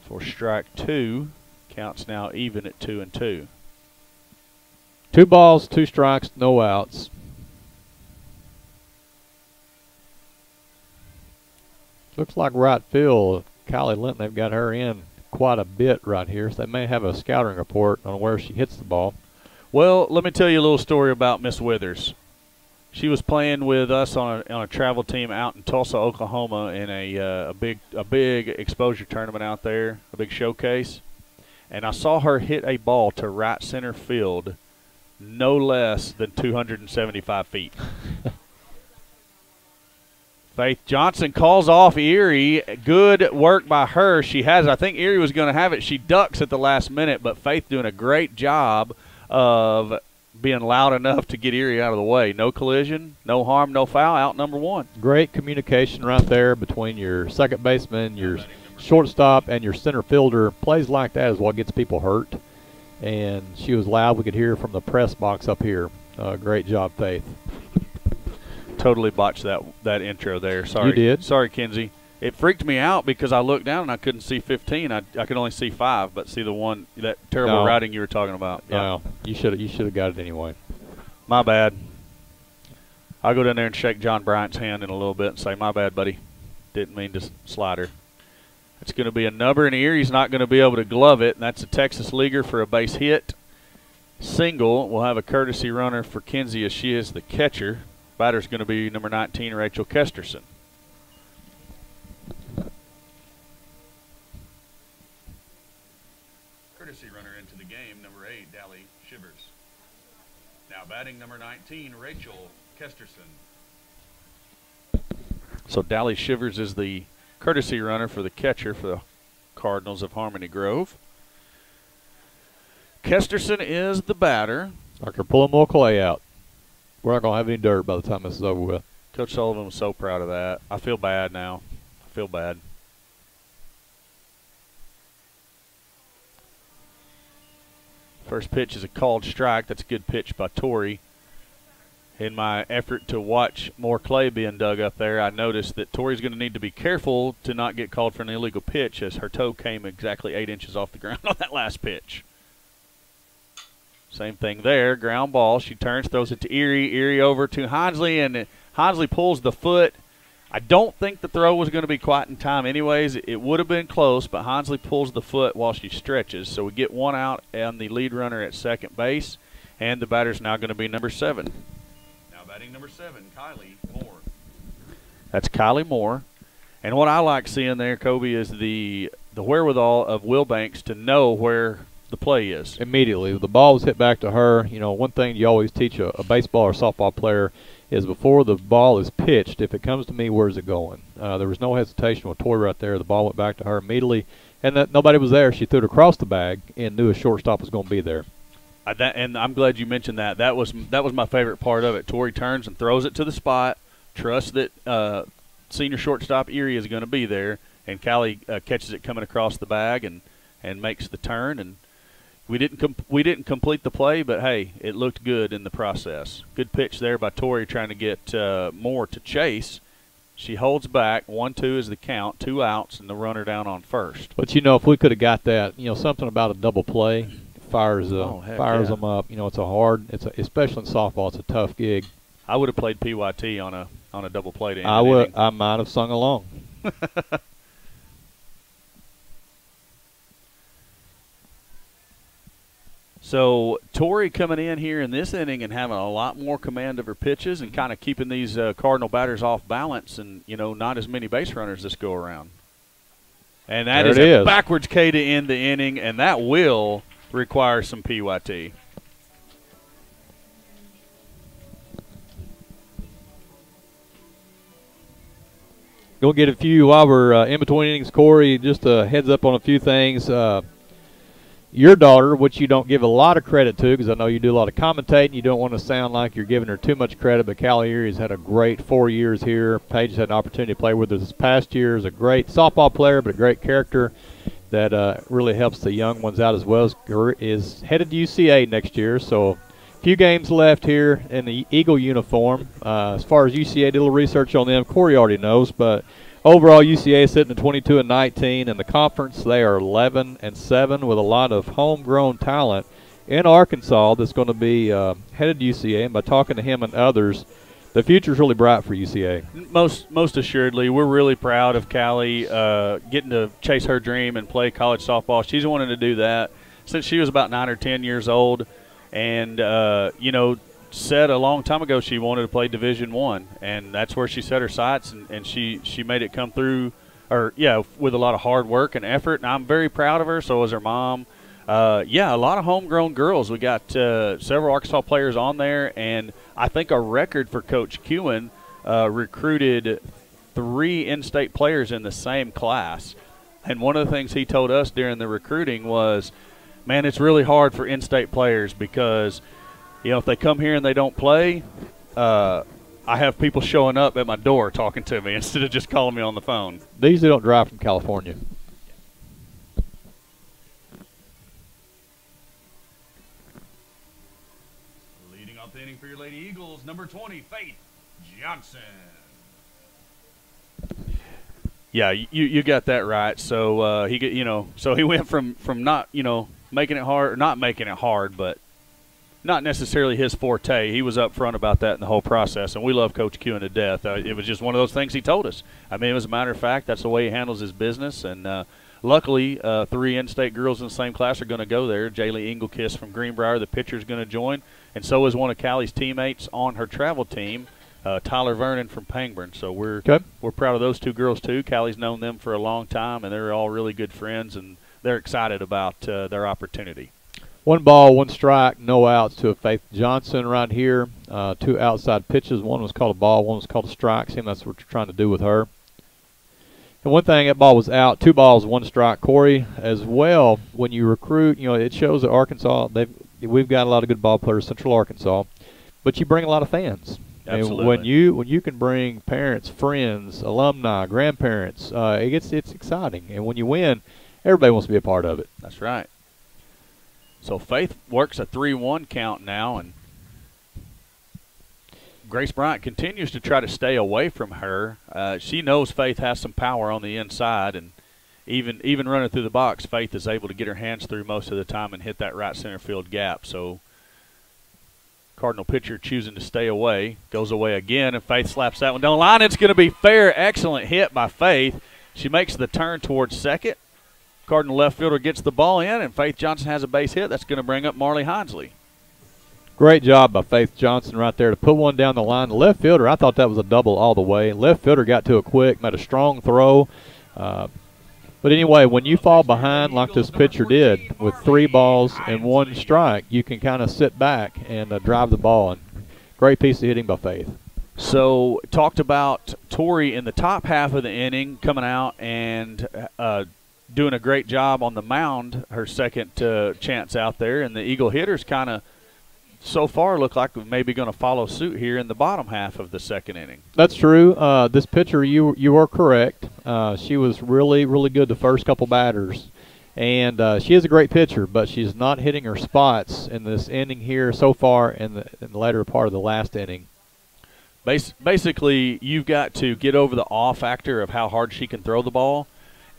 for strike 2. Counts now even at 2-2. 2 balls, 2 strikes, no outs. Looks like right field, Kylie Linton, they've got her in quite a bit right here. So they may have a scouting report on where she hits the ball. Well, let me tell you a little story about Miss Withers. She was playing with us on a travel team out in Tulsa, Oklahoma, in a big exposure tournament out there, a big showcase. And I saw her hit a ball to right center field no less than 275 feet. Faith Johnson calls off Erie. Good work by her. She has, I think Erie was going to have it. She ducks at the last minute, but Faith doing a great job of being loud enough to get Erie out of the way. No collision, no harm, no foul, out number 1. Great communication right there between your second baseman, your shortstop, and your center fielder. Plays like that is what gets people hurt. And she was loud. We could hear from the press box up here. Great job, Faith. Totally botched that intro there. Sorry. You did. Sorry, Kenzie. It freaked me out because I looked down and I couldn't see 15. I could only see 5, but see the one, that terrible writing you were talking about. Yeah. No, you should have got it anyway. My bad. I'll go down there and shake John Bryant's hand in a little bit and say, my bad, buddy. Didn't mean to slide her. It's going to be a number in Erie's not going to be able to glove it, and that's a Texas leaguer for a base hit. Single. We'll have a courtesy runner for Kinsey as she is the catcher. Batter's going to be number 19, Rachel Kesterson. Courtesy runner into the game, number 8, Dally Shivers. Now batting number 19, Rachel Kesterson. So Dally Shivers is the courtesy runner for the catcher for the Cardinals of Harmony Grove. Kesterson is the batter. Like they're pulling more clay out. We're not going to have any dirt by the time this is over with. Coach Sullivan was so proud of that. I feel bad now. I feel bad. First pitch is a called strike. That's a good pitch by Tori. In my effort to watch more clay being dug up there, I noticed that Tori's going to need to be careful to not get called for an illegal pitch, as her toe came exactly 8 inches off the ground on that last pitch. Same thing there, ground ball. She turns, throws it to Erie. Erie over to Hinsley, and Hinsley pulls the foot. I don't think the throw was going to be quite in time anyways. It would have been close, but Hinsley pulls the foot while she stretches. So we get one out and the lead runner at second base, and the batter's now going to be number 7. Batting number 7, Kylie Moore. That's Kylie Moore. And what I like seeing there, Kobe, is the wherewithal of Will Banks to know where the play is. Immediately. The ball was hit back to her. You know, one thing you always teach a baseball or softball player is before the ball is pitched, if it comes to me, where's it going? There was no hesitation with Tori right there. The ball went back to her immediately. And that nobody was there. She threw it across the bag and knew a shortstop was going to be there. And I'm glad you mentioned that. That was my favorite part of it. Tori turns and throws it to the spot, trusts that senior shortstop Erie is going to be there, and Callie catches it coming across the bag and makes the turn. And we didn't complete the play, but hey, it looked good in the process. Good pitch there by Tori trying to get Moore to chase. She holds back. 1-2 is the count. 2 outs and the runner down on first. But you know, if we could have got that, you know, something about a double play. Fires them up. You know, especially in softball, it's a tough gig. I would have played PYT on a double play to end the inning. I might have sung along. So Tori coming in here in this inning and having a lot more command of her pitches and kind of keeping these Cardinal batters off balance, and not as many base runners this go around. And that is a backwards K to end the inning, and that will requires some PYT. Gonna get a few while we're in between innings, Corey. Just a heads up on a few things. Your daughter, which you don't give a lot of credit to, because I know you do a lot of commentating, you don't want to sound like you're giving her too much credit, but Callie Erie's had a great 4 years here. Paige had an opportunity to play with her this past year. Is a great softball player, but a great character that really helps the young ones out as well. Is headed to UCA next year, so a few games left here in the Eagle uniform. As far as UCA, did a little research on them. Corey already knows, but overall UCA is sitting at 22-19. In the conference, they are 11-7 with a lot of homegrown talent in Arkansas that's going to be headed to UCA. And by talking to him and others, the future's really bright for UCA. Most assuredly. We're really proud of Callie getting to chase her dream and play college softball. She's wanted to do that since she was about 9 or 10 years old, and said a long time ago she wanted to play Division I, and that's where she set her sights, and she made it come through, with a lot of hard work and effort, and I'm very proud of her. So is her mom. A lot of homegrown girls. We got several Arkansas players on there, and I think a record for Coach Kewen recruited 3 in-state players in the same class. And one of the things he told us during the recruiting was, man, it's really hard for in-state players because, if they come here and they don't play, I have people showing up at my door talking to me instead of just calling me on the phone. They usually don't drive from California. The inning for your Lady Eagles, number 20, Faith Johnson. Yeah, you got that right. So he went from not making it hard, or not making it hard, but not necessarily his forte. He was upfront about that in the whole process, and we love Coach Q to death. It was just one of those things he told us. I mean, as a matter of fact, that's the way he handles his business, and luckily, 3 in-state girls in the same class are going to go there. Jaylee Engelkiss from Greenbrier, the pitcher, is going to join, and so is one of Callie's teammates on her travel team, Tyler Vernon from Pangburn. So we're proud of those 2 girls too. Callie's known them for a long time, and they're all really good friends, and they're excited about their opportunity. 1 ball, 1 strike, no outs to a Faith Johnson right here. 2 outside pitches. One was called a ball, one was called a strike. Seems that's what you're trying to do with her. And one thing, that ball was out. 2 balls, 1 strike. Corey, as well, when you recruit, it shows that Arkansas, we've got a lot of good ball players, Central Arkansas, but you bring a lot of fans. Absolutely. And when you can bring parents, friends, alumni, grandparents, it's exciting. And when you win, everybody wants to be a part of it. That's right. So Faith works a 3-1 count now, and Grace Bryant continues to try to stay away from her. She knows Faith has some power on the inside, and even running through the box, Faith is able to get her hands through most of the time and hit that right center field gap. So Cardinal pitcher choosing to stay away, goes away again, and Faith slaps that one down the line. It's going to be fair. Excellent hit by Faith. She makes the turn towards second. Cardinal left fielder gets the ball in, and Faith Johnson has a base hit. That's going to bring up Marley Hinesley. Great job by Faith Johnson right there to put one down the line. The left fielder, I thought that was a double all the way. Left fielder got to it quick, made a strong throw. But anyway, when you fall behind like this pitcher did with 3 balls and 1 strike, you can kind of sit back and drive the ball. And great piece of hitting by Faith. So talked about Tori in the top half of the inning coming out and doing a great job on the mound, her second chance out there. And the Eagle hitters kind of so far look like we're maybe going to follow suit here in the bottom half of the second inning. That's true. This pitcher, you are correct. She was really, really good the first couple batters. And she is a great pitcher, but she's not hitting her spots in this inning here so far in the latter part of the last inning. Basically, you've got to get over the awe factor of how hard she can throw the ball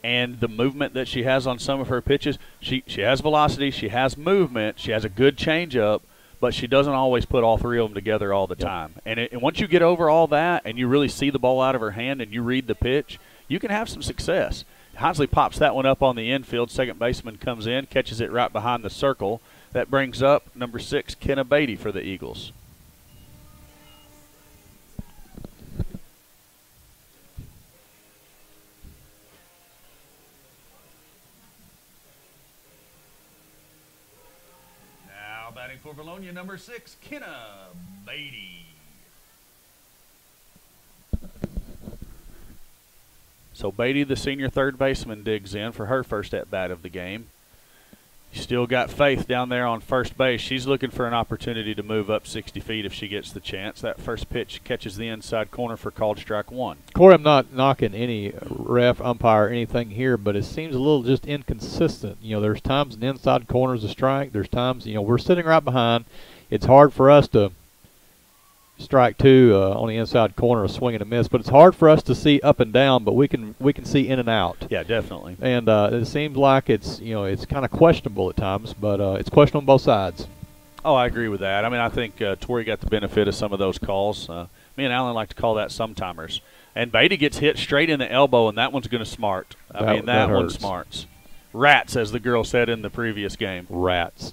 and the movement that she has on some of her pitches. She has velocity, she has movement, she has a good changeup, but she doesn't always put all 3 of them together all the time. And once you get over all that and you really see the ball out of her hand and you read the pitch, you can have some success. Hinesley pops that one up on the infield. Second baseman comes in, catches it right behind the circle. That brings up number 6, Kenna Beatty for the Eagles. Batting for Vilonia, number 6, Kenna Beatty. So Beatty, the senior third baseman, digs in for her first at-bat of the game. You still got Faith down there on first base. She's looking for an opportunity to move up 60 feet if she gets the chance. That first pitch catches the inside corner for called strike 1. Corey, I'm not knocking any ref, umpire, anything here, but it seems a little just inconsistent. There's times an inside corner is a strike. There's times, we're sitting right behind. It's hard for us to strike 2 on the inside corner, a swing and a miss, but it's hard for us to see up and down, but we can see in and out. Yeah, definitely. And it seems like it's kind of questionable at times, but it's questionable on both sides. Oh, I agree with that. I mean, I think Tori got the benefit of some of those calls. Me and Alan like to call that sometimers. And Beatty gets hit straight in the elbow, and that one's going to smart. That one smarts. Rats, as the girl said in the previous game. Rats.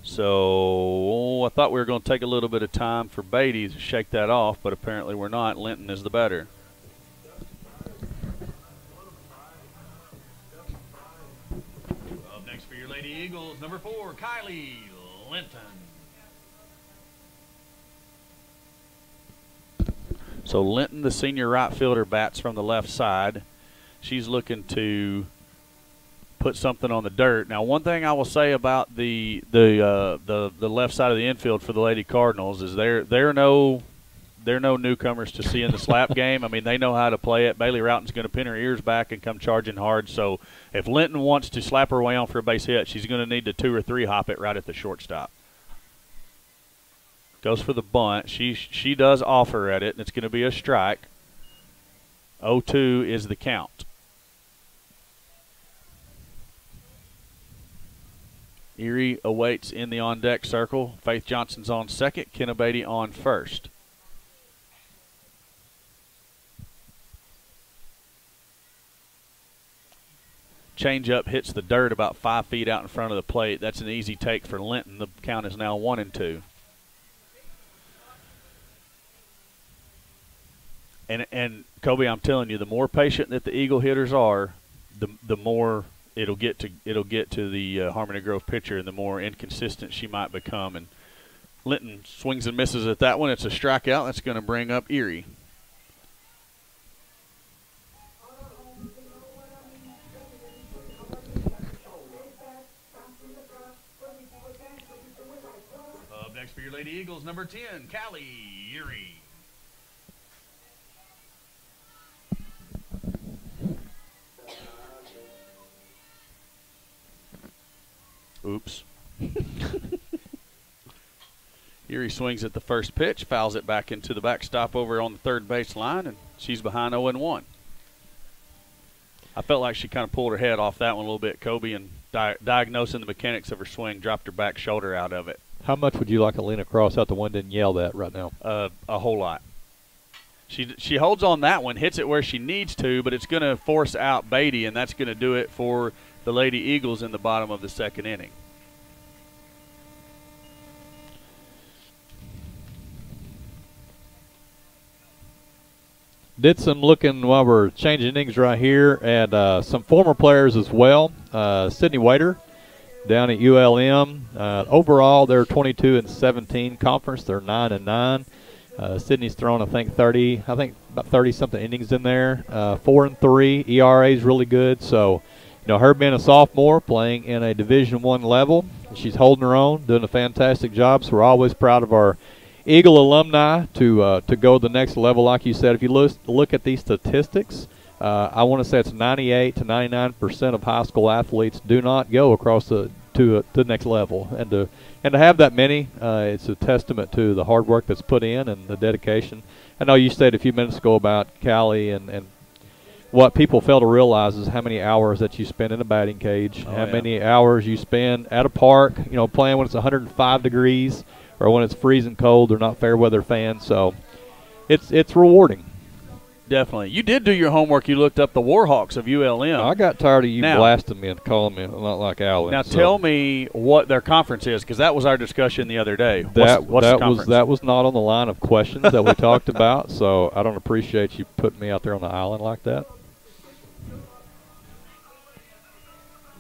So I thought we were going to take a little bit of time for Beatty to shake that off, but apparently we're not. Linton is the batter. Up next for your Lady Eagles, number 4, Kylie Linton. So Linton, the senior right fielder, bats from the left side. She's looking to put something on the dirt. Now, one thing I will say about the left side of the infield for the Lady Cardinals is they're no newcomers to see in the slap game. I mean, they know how to play it. Bailey Routen's going to pin her ears back and come charging hard. So if Linton wants to slap her way on for a base hit, she's going to need to 2 or 3 hop it right at the shortstop. Goes for the bunt. She does offer at it, and it's going to be a strike. 0-2 is the count. Erie awaits in the on-deck circle. Faith Johnson's on second, Kenna Beatty on first. Changeup hits the dirt about 5 feet out in front of the plate. That's an easy take for Linton. The count is now 1-2. And Kobe, I'm telling you, the more patient that the Eagle hitters are, the more it'll get to the Harmony Grove pitcher, and the more inconsistent she might become. And Linton swings and misses at that one. It's a strikeout. That's going to bring up Erie. Up next for your Lady Eagles, number 10, Callie Erie. Oops. Erie swings at the first pitch, fouls it back into the backstop over on the third base line, and she's behind 0-1. I felt like she kind of pulled her head off that one a little bit, Kobe, and diagnosing the mechanics of her swing, dropped her back shoulder out of it. How much would you like to lean across out the window and yell that right now? A whole lot. She holds on that one, hits it where she needs to, but it's going to force out Beatty, and that's going to do it for the Lady Eagles in the bottom of the second inning. Did some looking while we're changing innings right here at some former players as well. Sydney Waiter down at ULM. Overall, they're 22-17 conference. They're 9-9. Sydney's thrown, I think about 30-something innings in there. 4-3. ERA is really good. So, her being a sophomore, playing in a Division I level, she's holding her own, doing a fantastic job. So we're always proud of our Eagle alumni to go to the next level. Like you said, if you look at these statistics, I want to say it's 98 to 99% of high school athletes do not go across to the next level, and to have that many, it's a testament to the hard work that's put in and the dedication. I know you said a few minutes ago about Callie, and what people fail to realize is how many hours that you spend in a batting cage, many hours you spend at a park, playing when it's 105 degrees or when it's freezing cold. They're not fair weather fans, so it's rewarding. Definitely. You did do your homework. You looked up the Warhawks of ULM. I got tired of you blasting me and calling me not like Allen. Now tell me what their conference is, because that was our discussion the other day. That was not on the line of questions that we talked about, so I don't appreciate you putting me out there on the island like that.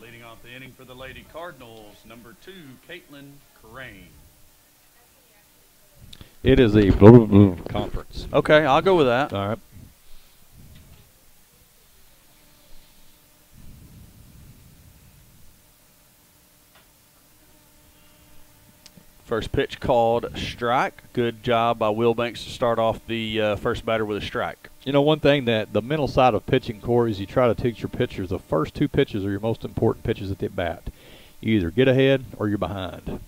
Leading off the inning for the Lady Cardinals, number 2, Caitlin Crane. It is a conference. Okay, I'll go with that. All right. First pitch called strike. Good job by Will Banks to start off the first batter with a strike. One thing that the mental side of pitching, Corey, is you try to teach your pitchers the first 2 pitches are your most important pitches at the bat. You either get ahead or you're behind.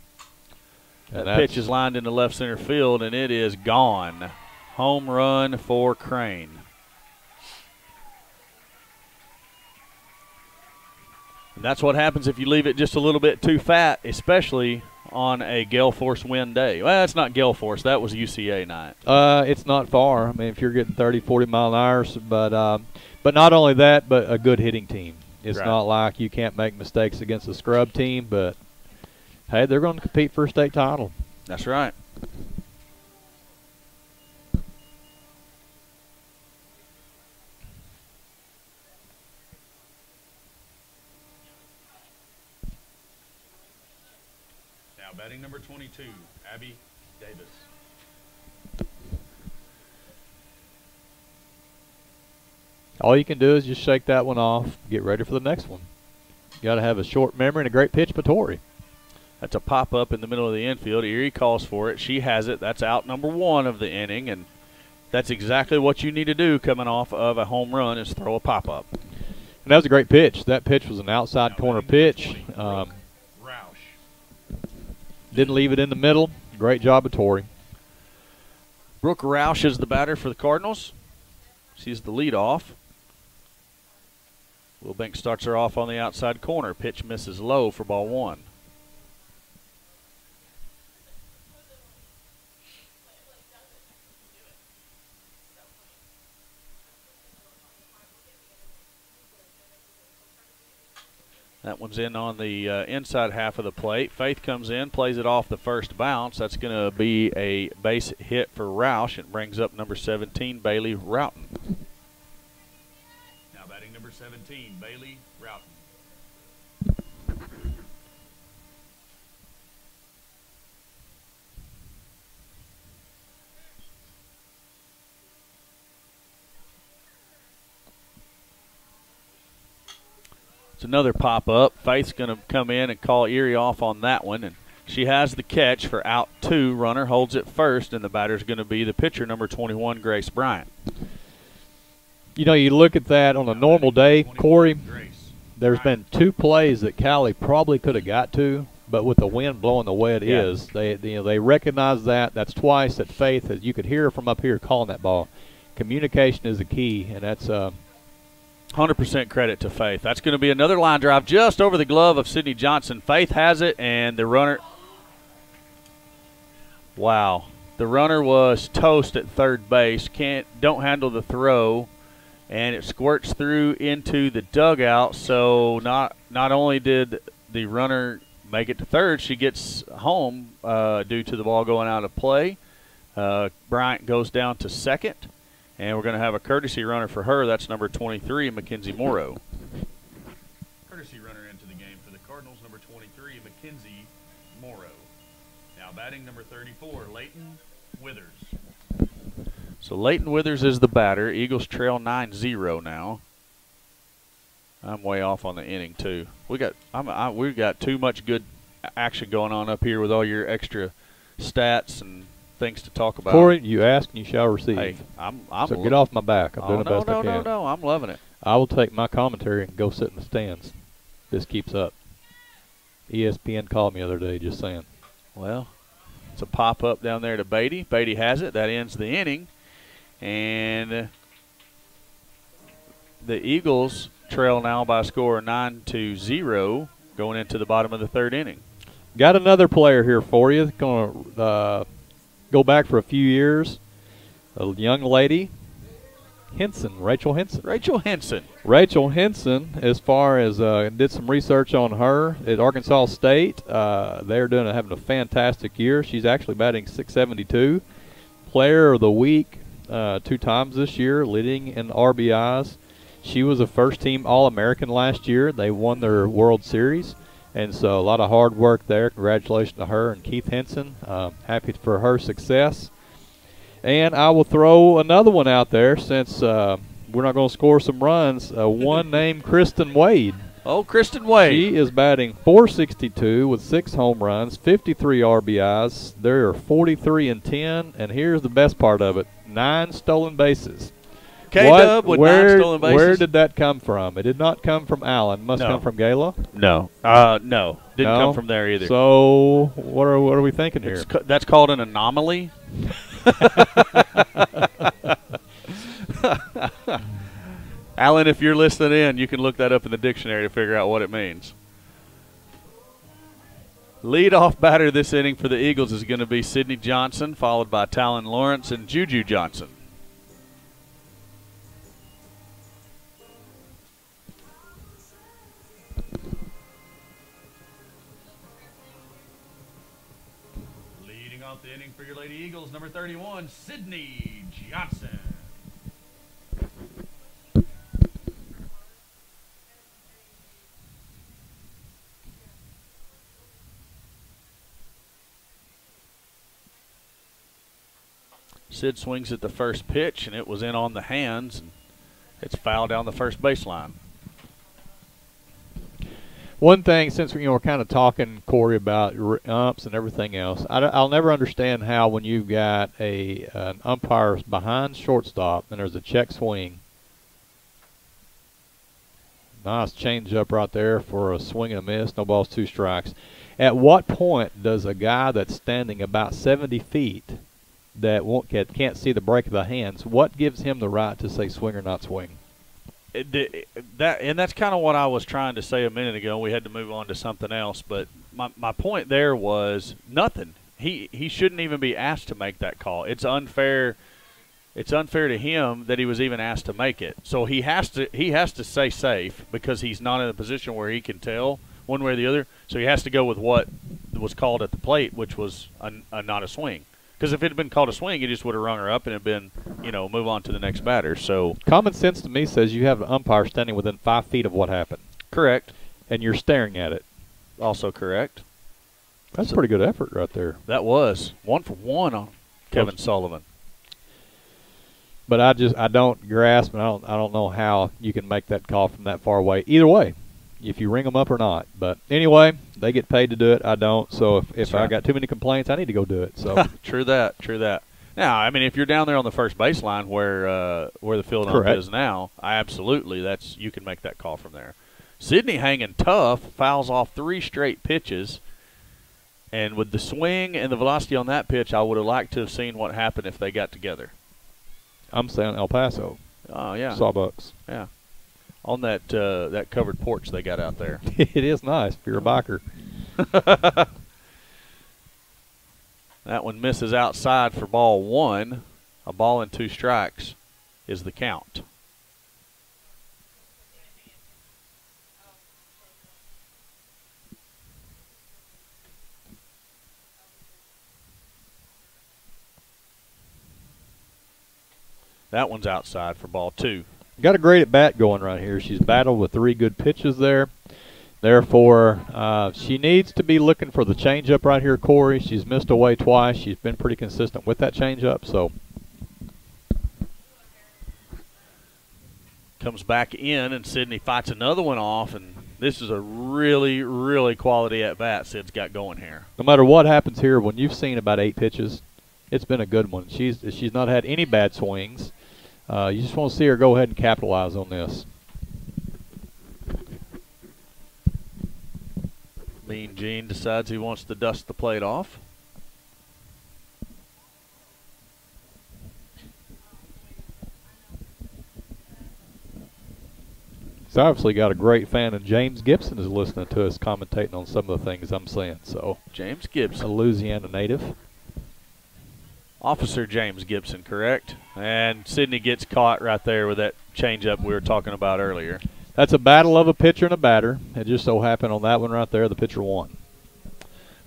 That pitch is lined into left center field, and it is gone. Home run for Crane. And that's what happens if you leave it just a little bit too fat, especially on a gale force wind day. Well, that's not gale force. That was UCA night. It's not far. I mean, if you're getting 30, 40 mile an hour, but not only that, but a good hitting team. It's not like you can't make mistakes against a scrub team, but hey, they're going to compete for a state title. That's right. Now batting number 22, Abby Davis. All you can do is just shake that one off, get ready for the next one. You got to have a short memory and a great pitch by Tori. That's a pop-up in the middle of the infield. Erie calls for it. She has it. That's out number 1 of the inning, and that's exactly what you need to do coming off of a home run is throw a pop-up. And that was a great pitch. That pitch was an outside corner pitch. Didn't leave it in the middle. Great job of Tori. Brooke Roush is the batter for the Cardinals. She's the leadoff. Will Banks starts her off on the outside corner. Pitch misses low for ball 1. That one's in on the inside half of the plate. Faith comes in, plays it off the first bounce. That's going to be a base hit for Roush. It brings up number 17, Bailey Roughton. Now batting number 17, Bailey Roughton. It's another pop-up. Faith's going to come in and call Erie off on that one, and she has the catch for out 2. Runner holds it first, and the batter's going to be the pitcher, number 21, Grace Bryant. You know, you look at that on a normal day, Corey, there's been 2 plays that Callie probably could have got to, but with the wind blowing the way it is, they recognize that. That's twice that Faith, as you could hear from up here calling that ball. Communication is the key, and that's 100% credit to Faith. That's going to be another line drive just over the glove of Sydney Johnson. Faith has it, and the runner, wow, the runner was toast at third base. Don't handle the throw, and it squirts through into the dugout. So not only did the runner make it to third, she gets home due to the ball going out of play. Bryant goes down to second. And we're going to have a courtesy runner for her. That's number 23, Mackenzie Morrow. Courtesy runner into the game for the Cardinals, number 23, Mackenzie Morrow. Now batting number 34, Leighton Withers. So Leighton Withers is the batter. Eagles trail 9-0 now. I'm way off on the inning too. We've got too much good action going on up here with all your extra stats and things to talk about. Corey, you ask and you shall receive. Hey, so get off my back. I'm doing the best I can. No, I'm loving it. I will take my commentary and go sit in the stands. This keeps up. ESPN called me the other day, just saying. Well, it's a pop-up down there to Beatty. Beatty has it. That ends the inning. And the Eagles trail now by a score of 9-0 going into the bottom of the third inning. Got another player here for you. Going to go back for a few years. A young lady, Rachel Henson. Rachel Henson, as far as did some research on her at Arkansas State. They're having a fantastic year. She's actually batting .672. Player of the week 2 times this year, leading in RBIs. She was a first-team All-American last year. They won their World Series. And so a lot of hard work there. Congratulations to her and Keith Henson. Happy for her success. And I will throw another one out there since we're not going to score some runs. One named Kristen Wade. Oh, Kristen Wade. She is batting .462 with 6 home runs, 53 RBIs. There are 43 and 10. And here's the best part of it, 9 stolen bases. K-Dub with 9 stolen bases. Where did that come from? It did not come from Allen. Must come from Gala? No. No. Didn't come from there either. So what are we thinking here? That's called an anomaly. Alan, if you're listening in, you can look that up in the dictionary to figure out what it means. Leadoff batter this inning for the Eagles is going to be Sydney Johnson, followed by Talon Lawrence and Juju Johnson. Leading off the inning for your Lady Eagles, number 31, Sydney Johnson. Sid swings at the first pitch, and it was in on the hands, and it's fouled down the first baseline. One thing, since we're kind of talking, Corey, about umps and everything else, I'll never understand how when you've got an umpire behind shortstop and there's a check swing. Nice change up right there for a swing and a miss. No balls, 2 strikes. At what point does a guy that's standing about 70 feet that can't see the break of the hands, what gives him the right to say swing or not swing? That's kind of what I was trying to say a minute ago. We had to move on to something else, but my point there was nothing. He shouldn't even be asked to make that call. It's unfair it's unfair to him that he was even asked to make it. So he has to stay safe because he's not in a position where he can tell one way or the other. So he has to go with what was called at the plate, which was not a swing. Because if it had been called a swing, he just would have rung her up and it had been, move on to the next batter. So common sense to me says you have an umpire standing within 5 feet of what happened. Correct. And you're staring at it. Also correct. That's a pretty good effort right there. That was 1 for 1 on Kevin Sullivan. But I don't grasp, and I don't know how you can make that call from that far away. Either way, if you ring them up or not. But anyway, they get paid to do it. I don't. So if I got too many complaints, I need to go do it. So True that. Now, I mean, if you're down there on the first baseline where the field ump is now, you can make that call from there. Sydney hanging tough, fouls off 3 straight pitches. And with the swing and the velocity on that pitch, I would have liked to have seen what happened if they got together. I'm saying El Paso. Oh, yeah. Sawbucks. Yeah. On that covered porch they got out there. It is nice if you're a biker. That one misses outside for ball 1. A ball and 2 strikes is the count. That one's outside for ball 2. Got a great at-bat going right here. She's battled with 3 good pitches there. Therefore, she needs to be looking for the changeup right here, Corey. She's missed away twice. She's been pretty consistent with that changeup. So comes back in, and Sydney fights another one off, and this is a really, really quality at-bat Sid's got going here. No matter what happens here, when you've seen about 8 pitches, it's been a good one. She's not had any bad swings. You just want to see her go ahead and capitalize on this. Mean Gene decides he wants to dust the plate off. He's obviously got a great fan, and James Gibson is listening to us commentating on some of the things I'm saying. So James Gibson, a Louisiana native. Officer James Gibson, correct? And Sydney gets caught right there with that changeup we were talking about earlier. That's a battle of a pitcher and a batter. It just so happened on that one right there, the pitcher won.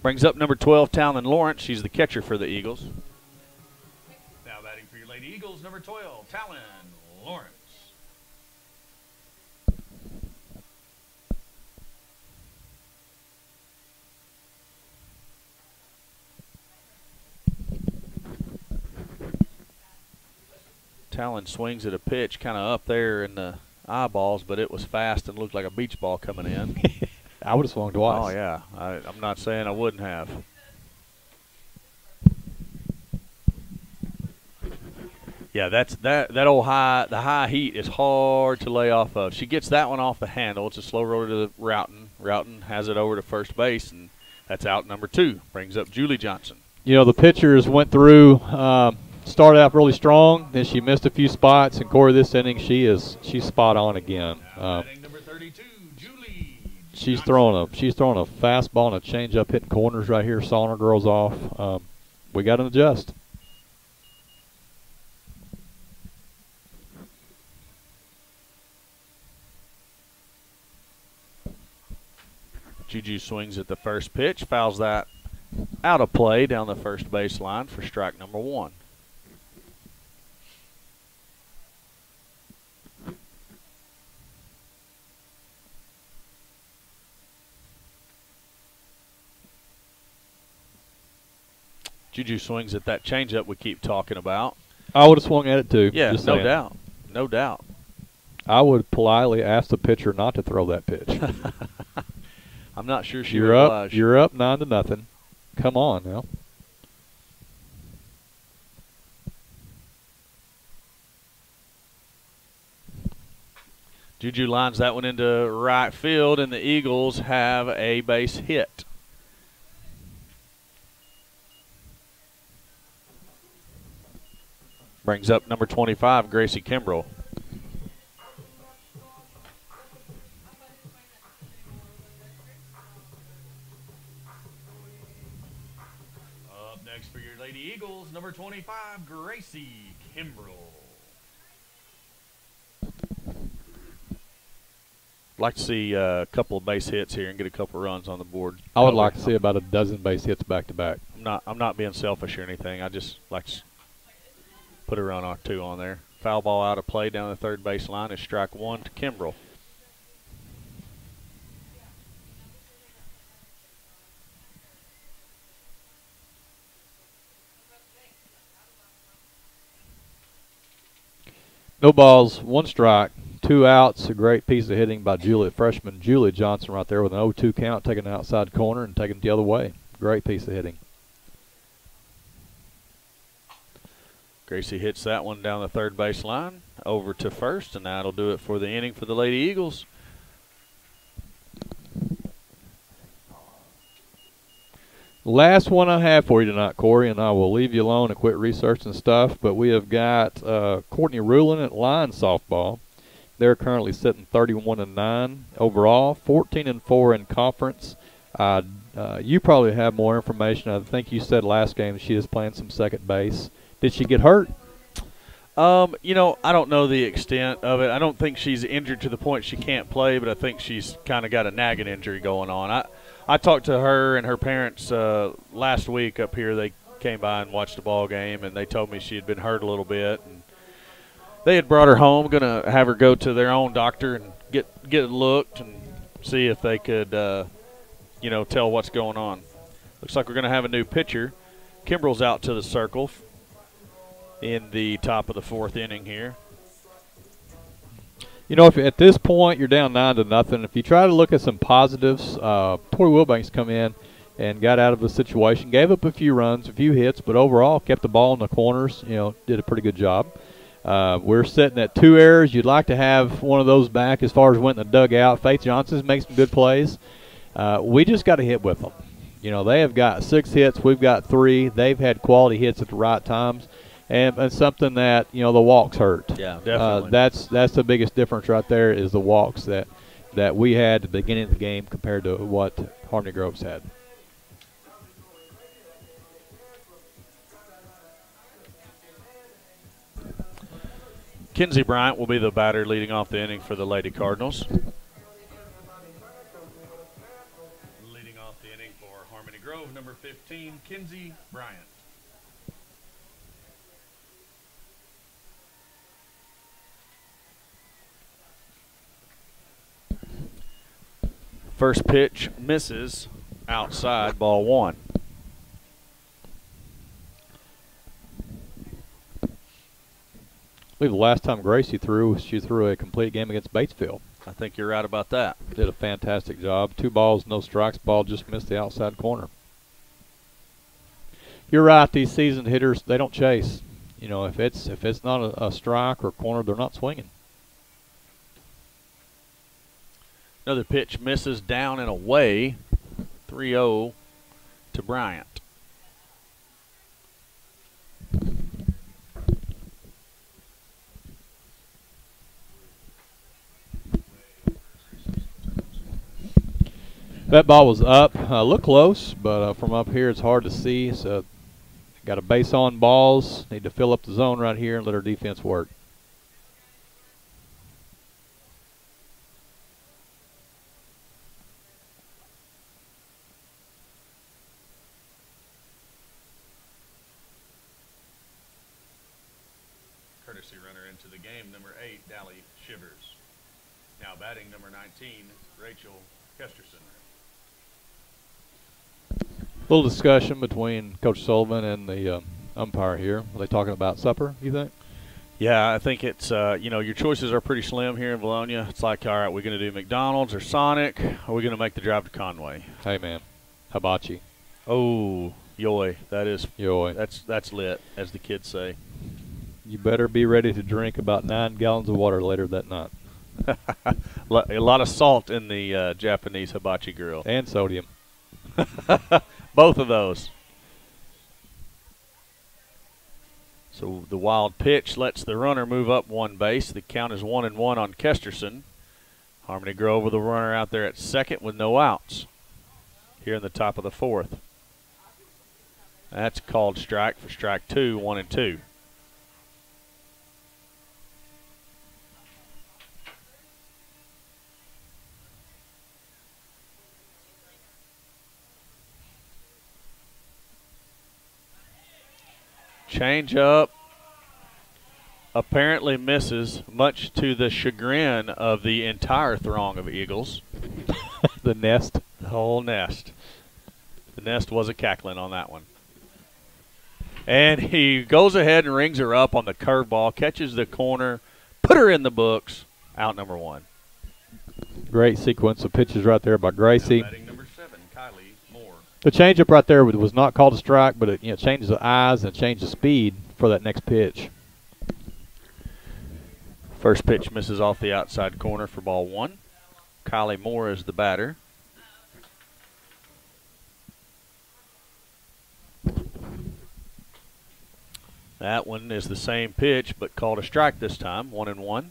Brings up number 12, Talon Lawrence. She's the catcher for the Eagles. Now batting for your Lady Eagles, number 12, Talon Lawrence. Talon swings at a pitch kind of up there in the eyeballs, but it was fast and looked like a beach ball coming in. I would have swung twice. Oh, yeah. I'm not saying I wouldn't have. Yeah, that old the high heat is hard to lay off of. She gets that one off the handle. It's a slow roller to the Roughton. Roughton has it over to first base, and that's out number 2. Brings up Julie Johnson. You know, the pitchers went through started out really strong, then she missed a few spots, and Corey, this inning she's spot on again. Number 32, Julie. She's throwing a fastball and a changeup hitting corners right here, sawing her girls off. We got to adjust. Juju swings at the first pitch, fouls that out of play down the first baseline for strike number 1. Juju swings at that changeup we keep talking about. I would have swung at it too. Yeah, no doubt. No doubt. I would politely ask the pitcher not to throw that pitch. I'm not sure she You're up 9-0. Come on now. Juju lines that one into right field, and the Eagles have a base hit. Brings up number 25, Gracie Kimbrell. Up next for your Lady Eagles, number 25, Gracie Kimbrell. Like to see a couple of base hits here and get a couple runs on the board. I would like to see about a dozen base hits back to back. I'm not being selfish or anything. I just like to put a run or two on there. Foul ball out of play down the third base line is strike one to Kimbrell. No balls, one strike, 2 outs. A great piece of hitting by freshman Julie Johnson right there with an 0-2 count, taking an outside corner and taking it the other way. Great piece of hitting. Gracie hits that one down the third base line, over to first, and that'll do it for the inning for the Lady Eagles. Last one I have for you tonight, Corey, and I will leave you alone and quit researching stuff, but we have got Courtney Rulin at line softball. They're currently sitting 31-9 overall, 14-4 in conference. You probably have more information. I think you said last game she is playing some second base. Did she get hurt? You know, I don't know the extent of it. I don't think she's injured to the point she can't play, but I think she's kind of got a nagging injury going on. I talked to her and her parents last week up here. They came by and watched the ball game, and they told me she had been hurt a little bit. And they had brought her home, going to have her go to their own doctor and get it looked and see if they could, you know, tell what's going on. Looks like we're going to have a new pitcher. Kimbrell's out to the circle in the top of the fourth inning here. You know, if at this point you're down 9-0, if you try to look at some positives, Tori Wilbanks come in and got out of the situation, gave up a few runs, a few hits, but overall kept the ball in the corners. You know, did a pretty good job. We're sitting at 2 errors. You'd like to have one of those back as far as went in the dugout. Faith Johnson's makes some good plays. We just got to hit with them. You know, they have got 6 hits. We've got 3. They've had quality hits at the right times. And something that, you know, the walks hurt. Yeah, definitely. That's the biggest difference right there is the walks that we had at the beginning of the game compared to what Harmony Groves had. Kenzie Bryant will be the batter leading off the inning for the Lady Cardinals. Leading off the inning for Harmony Grove, number 15, Kenzie Bryant. First pitch misses outside, ball 1. I believe the last time Gracie threw, she threw a complete game against Batesville. I think you're right about that. Did a fantastic job. 2 balls, no strikes. Ball just missed the outside corner. You're right. These seasoned hitters, they don't chase. You know, if it's not a strike or corner, they're not swinging. Another pitch misses down and away. 3-0 to Bryant. That ball was up. Looked close, but from up here it's hard to see. So got a base on balls. Need to fill up the zone right here and let our defense work. Courtesy runner into the game, number 8, Dally Shivers. Now batting, number 19, Rachel Kesterson. Little discussion between Coach Sullivan and the umpire here. Are they talking about supper, you think? Yeah, I think it's, you know, your choices are pretty slim here in Vilonia. It's like, all right, we're going to do McDonald's or Sonic, or we're going to make the drive to Conway. Hey, man, hibachi. Oh, yoy. That is, Yoy. That's lit, as the kids say. You better be ready to drink about 9 gallons of water later that night. A lot of salt in the Japanese hibachi grill. And sodium. Both of those. So the wild pitch lets the runner move up 1 base. The count is 1-1 on Kesterson. Harmony Grove with a runner out there at second with no outs here in the top of the 4th. That's called strike for strike 2, 1 and 2. Change up apparently misses, much to the chagrin of the entire throng of Eagles. The nest. The whole nest. The nest was a cackling on that one. And he goes ahead and rings her up on the curveball, catches the corner, put her in the books, out number 1. Great sequence of pitches right there by Gracie. Batting number 7, Kylie Moore. The changeup right there was not called a strike, but it changes the eyes and changes the speed for that next pitch. First pitch misses off the outside corner for ball 1. Kylie Moore is the batter. That one is the same pitch, but called a strike this time, 1-1.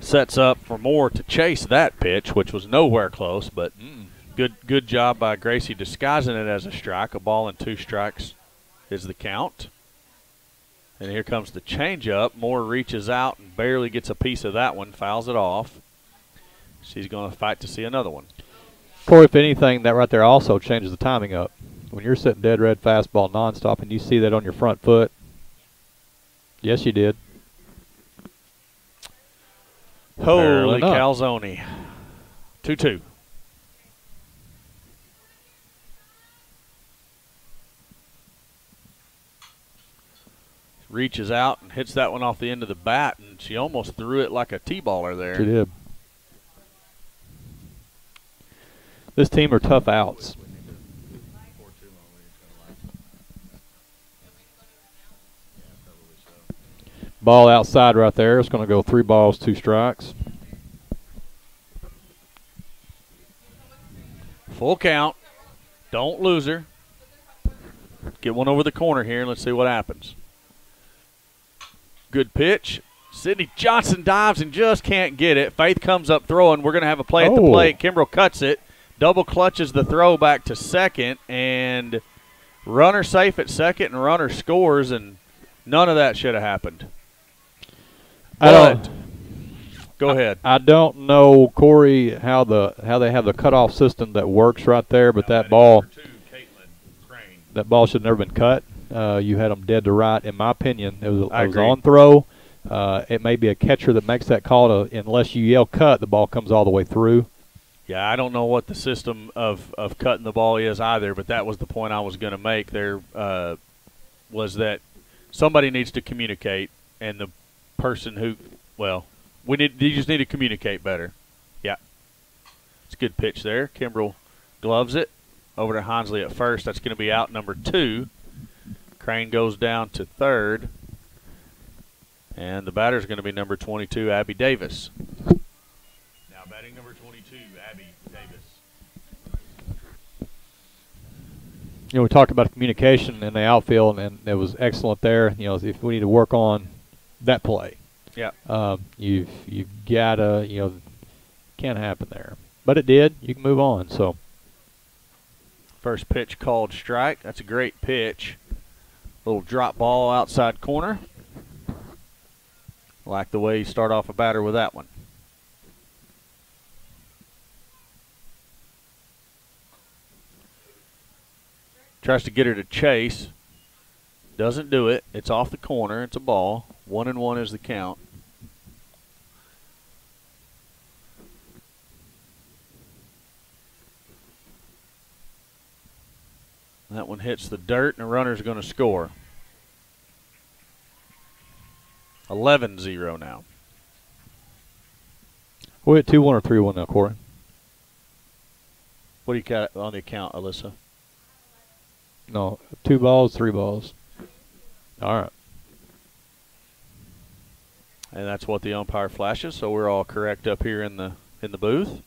Sets up for Moore to chase that pitch, which was nowhere close, but good job by Gracie disguising it as a strike. A ball and 2 strikes is the count. And here comes the changeup. Moore reaches out and barely gets a piece of that one, fouls it off. She's going to fight to see another one. Corey, if anything, that right there also changes the timing up. When you're sitting dead red fastball nonstop and you see that on your front foot, yes, you did. Holy calzone. 2-2. Reaches out and hits that one off the end of the bat, and she almost threw it like a T-baller there. She did. This team are tough outs. Ball outside right there. It's going to go 3 balls, 2 strikes. Full count. Don't lose her. Get one over the corner here, and let's see what happens. Good pitch. Sydney Johnson dives and just can't get it. Faith comes up throwing. We're going to have a play at the plate. Kimbrell cuts it. Double clutches the throw back to second, and runner safe at second, and runner scores, and none of that should have happened. Go ahead. I don't know, Corey, how they have the cutoff system that works right there, but that ball should have never been cut. You had them dead to right. In my opinion, it was on throw. It may be a catcher that makes that call. Unless you yell cut, the ball comes all the way through. Yeah, I don't know what the system of cutting the ball is either, but that was the point I was going to make. There was that somebody needs to communicate, and the person who, you just need to communicate better. Yeah. It's a good pitch there. Kimbrell gloves it over to Honsley at first. That's going to be out number 2. Crane goes down to third. And the batter is going to be number 22, Abby Davis. Now batting number 22, Abby Davis. We talked about communication in the outfield, and it was excellent there. If we need to work on that play. Yeah. You've got to, can't happen there. But it did. You can move on. So first pitch called strike. That's a great pitch. Little drop ball outside corner. Like the way you start off a batter with that one. Tries to get her to chase. Doesn't do it. It's off the corner. It's a ball. 1-1 is the count. That one hits the dirt, and the runner's going to score. 11-0 now. We're at 2-1 or 3-1 now, Corey. What do you got on the account, Alyssa? No, 2 balls, 3 balls. All right. And that's what the umpire flashes, so we're all correct up here in the booth.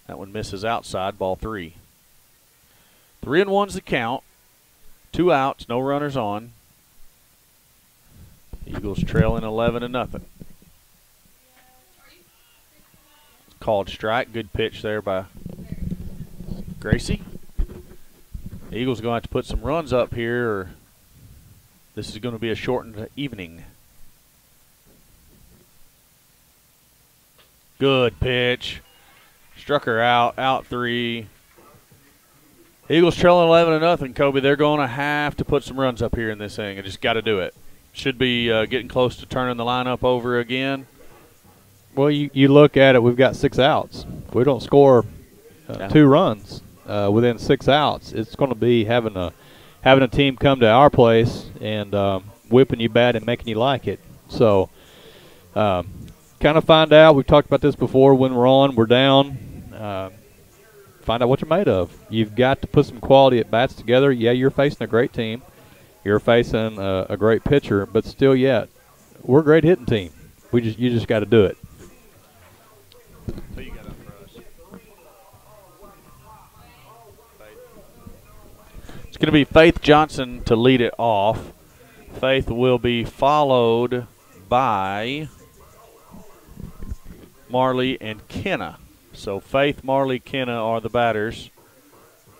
That one misses outside, ball 3. 3-1's the count. 2 outs, no runners on. Eagles trailing 11-0. Called strike. Good pitch there by Gracie. The Eagles are going to have to put some runs up here, or this is going to be a shortened evening. Good pitch. Struck her out. Out 3. Eagles trailing 11-0, Kobe. They're going to have to put some runs up here in this inning. I just got to do it. Should be getting close to turning the lineup over again. Well, you look at it, we've got 6 outs. If we don't score 2 runs within 6 outs, it's going to be having a team come to our place and whipping you bad and making you like it. So kind of find out. We've talked about this before. When we're on, we're down. Find out what you're made of. You've got to put some quality at bats together. Yeah, you're facing a great team. You're facing a great pitcher, but still yet, we're a great hitting team. You just got to do it. Who you got up for us? It's going to be Faith Johnson to lead it off. Faith will be followed by Marley and Kenna. So Faith, Marley, Kenna are the batters.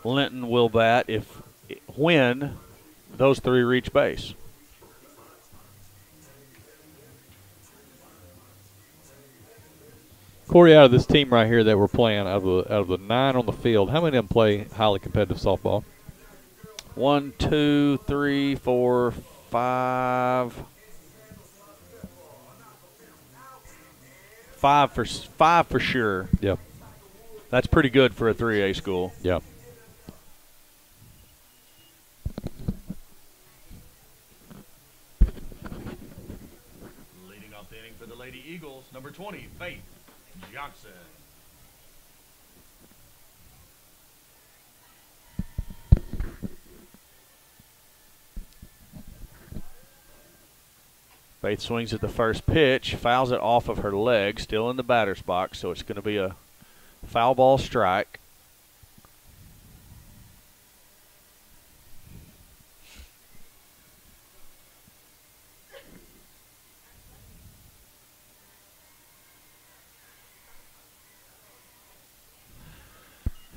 Linton will bat when those 3 reach base. Corey, out of this team right here that we're playing, out of the 9 on the field, how many of them play highly competitive softball? 1, 2, 3, 4, 5. 5 for sure. Yep. That's pretty good for a 3A school. Yep. Leading off the inning for the Lady Eagles, number 20, Faith Johnson. Faith swings at the first pitch, fouls it off of her leg, still in the batter's box, so it's going to be a foul ball strike.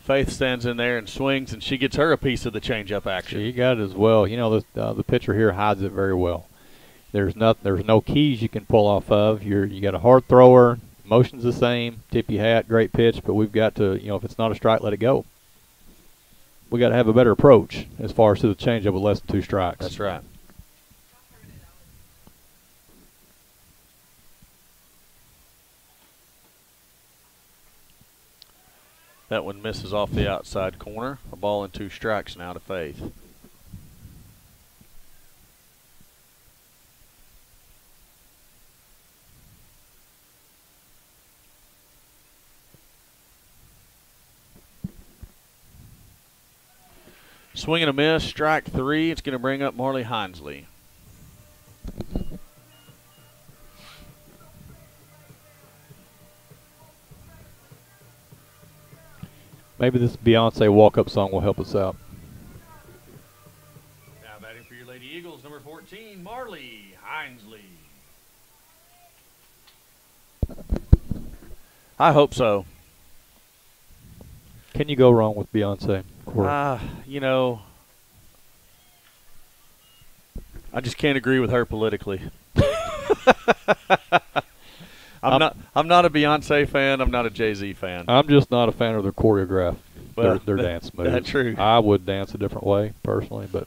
Faith stands in there and swings, and she gets her a piece of the changeup action. She got it as well. You know, the pitcher here hides it very well. There's no keys you can pull off of. You got a hard thrower, motion's the same, tip your hat, great pitch, but we've got to, if it's not a strike, let it go. We got to have a better approach as far as to the changeup with less than 2 strikes. That's right. That one misses off the outside corner. A ball and 2 strikes now to Faith. Swing and a miss, strike 3. It's going to bring up Marley Hinesley. Maybe this Beyonce walk-up song will help us out. Now batting for your Lady Eagles, number 14, Marley Hinesley. I hope so. Can you go wrong with Beyonce? I just can't agree with her politically. I'm not a Beyonce fan. I'm not a Jay-Z fan. I'm just not a fan of their choreograph, Well, their dance moves. That's true. I would dance a different way personally, but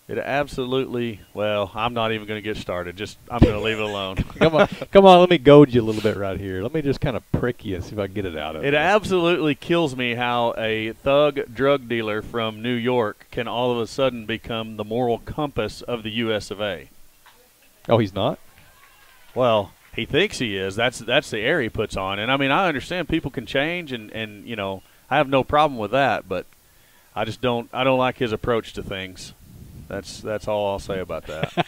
it absolutely. Well, I'm not even going to get started. I'm going to leave it alone. come on, let me goad you a little bit right here. Let me just kind of prick you and see if I can get it out of you. It absolutely kills me how a thug drug dealer from New York can all of a sudden become the moral compass of the U.S. of A. Oh, he's not? Well, he thinks he is. That's the air he puts on. And, I mean, I understand people can change, and I have no problem with that, but I don't like his approach to things. That's all I'll say about that.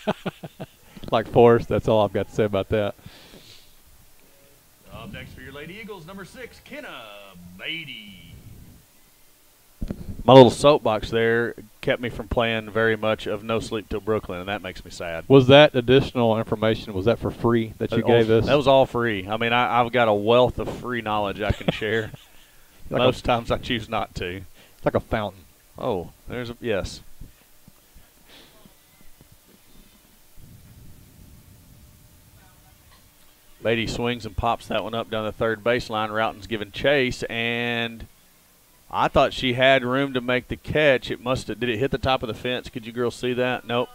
Like Forrest, that's all I've got to say about that. Up next for your Lady Eagles, number 6, Kenna Beatty. My little soapbox there kept me from playing very much of No Sleep Till Brooklyn, and that makes me sad. Was that additional information, was that for free that you gave us? That was all free. I mean, I've got a wealth of free knowledge I can share. Like Most times I choose not to. It's like a fountain. Oh, yes. Beatty swings and pops that one up down the third baseline. Routen's giving chase, and I thought she had room to make the catch. Did it hit the top of the fence? Could you girls see that? Nope.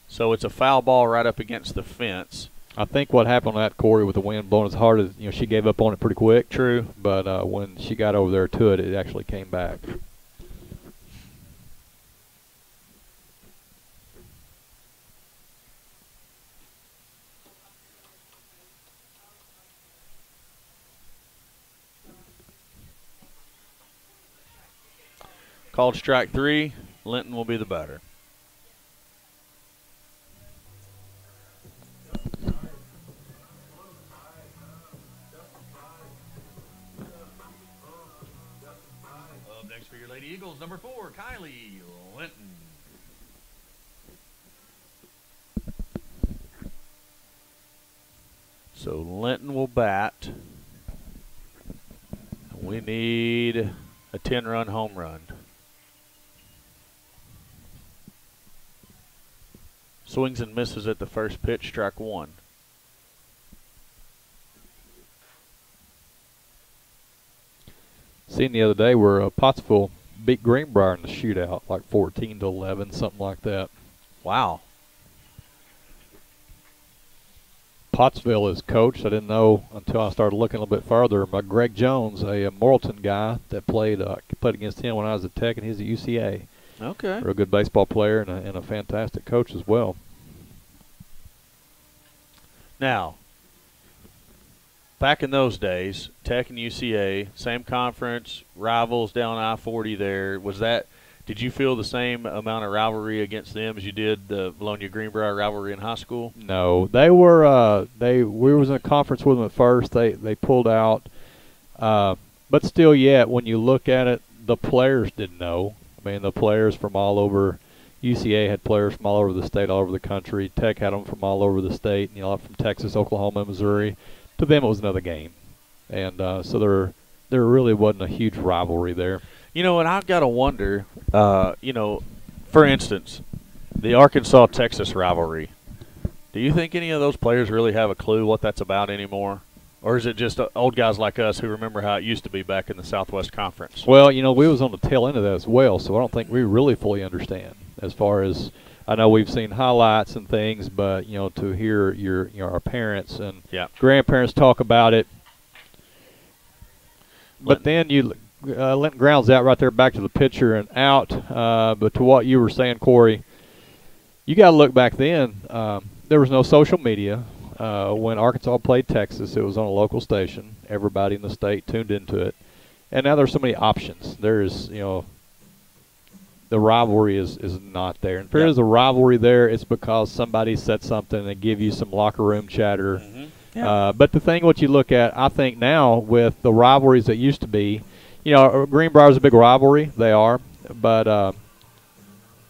So it's a foul ball right up against the fence. I think what happened on that, Corey, with the wind blowing as hard as, she gave up on it pretty quick. True. But when she got over there to it, it actually came back. Called strike 3. Linton will be the batter. Up next for your Lady Eagles, number 4, Kylie Linton. So Linton will bat. We need a 10-run home run. Swings and misses at the first pitch, strike 1. Seen the other day where Pottsville beat Greenbrier in the shootout, like 14-11, something like that. Wow. Pottsville is coached. I didn't know until I started looking a little bit further. By Greg Jones, a Morrilton guy that played against him when I was at Tech, and he's at UCA. Okay. Real good baseball player and a fantastic coach as well. Now, back in those days, Tech and UCA, same conference, rivals down I-40 there. Did you feel the same amount of rivalry against them as you did the Vilonia Greenbrier rivalry in high school? No, they were we was in a conference with them at first. They pulled out, but still, yet when you look at it, the players didn't know. I mean, the players from all over. UCA had players from all over the state, all over the country. Tech had them from all over the state, from Texas, Oklahoma, Missouri. To them, it was another game, and so there really wasn't a huge rivalry there. And I've got to wonder, for instance, the Arkansas-Texas rivalry. Do you think any of those players really have a clue what that's about anymore? Or is it just old guys like us who remember how it used to be back in the Southwest Conference? Well, we was on the tail end of that as well, so I don't think we really fully understand. As far as I know, we've seen highlights and things, but to hear our parents and grandparents talk about it. But then Linton grounds out right there back to the pitcher and out. But to what you were saying, Corey, you got to look back then. There was no social media. When Arkansas played Texas, it was on a local station. Everybody in the state tuned into it. And now there's so many options. There's, the rivalry is not there. And if there is a rivalry there, it's because somebody said something and give you some locker room chatter. Mm-hmm. Yeah. But the thing what you look at, I think now with the rivalries that used to be, Greenbrier's a big rivalry. They are. But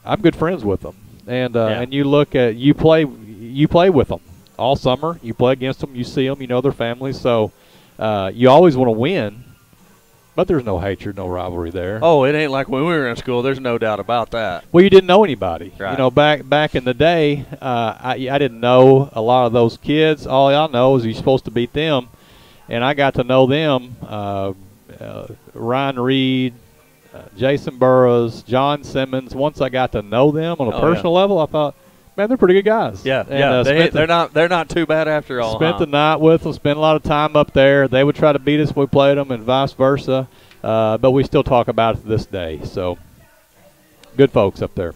I'm good friends with them. And you look at, you play with them all summer. You play against them. You see them. You know their families. So you always want to win, but there's no hatred, no rivalry there. Oh, it ain't like when we were in school. There's no doubt about that. Well, you didn't know anybody. Right. Back in the day, I didn't know a lot of those kids. All I know is you're supposed to beat them, and I got to know them. Ryan Reed, Jason Burroughs, John Simmons. Once I got to know them on a personal level, I thought, man, they're pretty good guys. Yeah, and, they're not too bad after all. Spent the night with them, spent a lot of time up there. They would try to beat us when we played them, and vice versa. But we still talk about it to this day. So, good folks up there.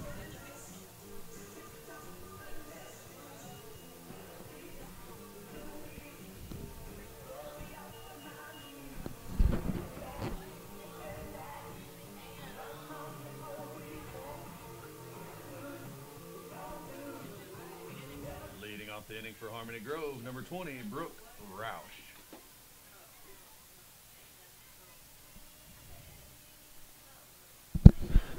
The inning for Harmony Grove, number 20, Brooke Roush.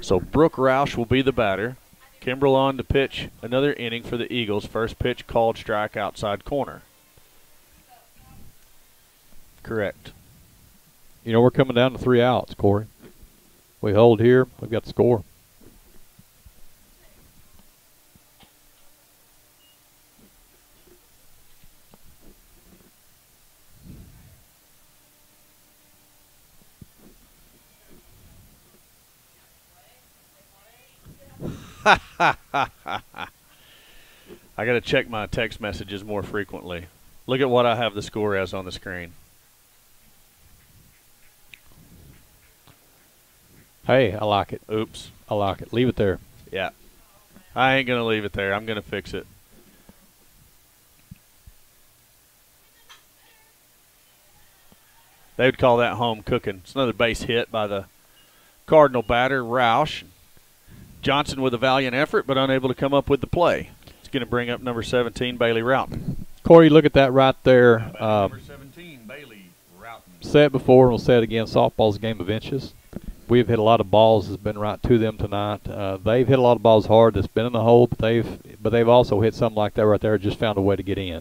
So Brooke Roush will be the batter. Kimbrell on to pitch another inning for the Eagles. First pitch called, strike outside corner. Correct. You know, we're coming down to 3 outs, Corey. We hold here, we've got the score. I got to check my text messages more frequently. Look at what I have the score as on the screen. Hey, I like it. Oops. I like it. Leave it there. Yeah. I ain't going to leave it there. I'm going to fix it. They would call that home cooking. It's another base hit by the Cardinal batter, Roush. Johnson with a valiant effort, but unable to come up with the play. It's going to bring up number 17, Bailey Roughton. Corey, look at that right there. Number 17, Bailey Roughton. Said before, and we'll say it again, softball's a game of inches. We've hit a lot of balls that's been right to them tonight. They've hit a lot of balls hard that's been in the hole, but they've also hit something like that right there, just found a way to get in.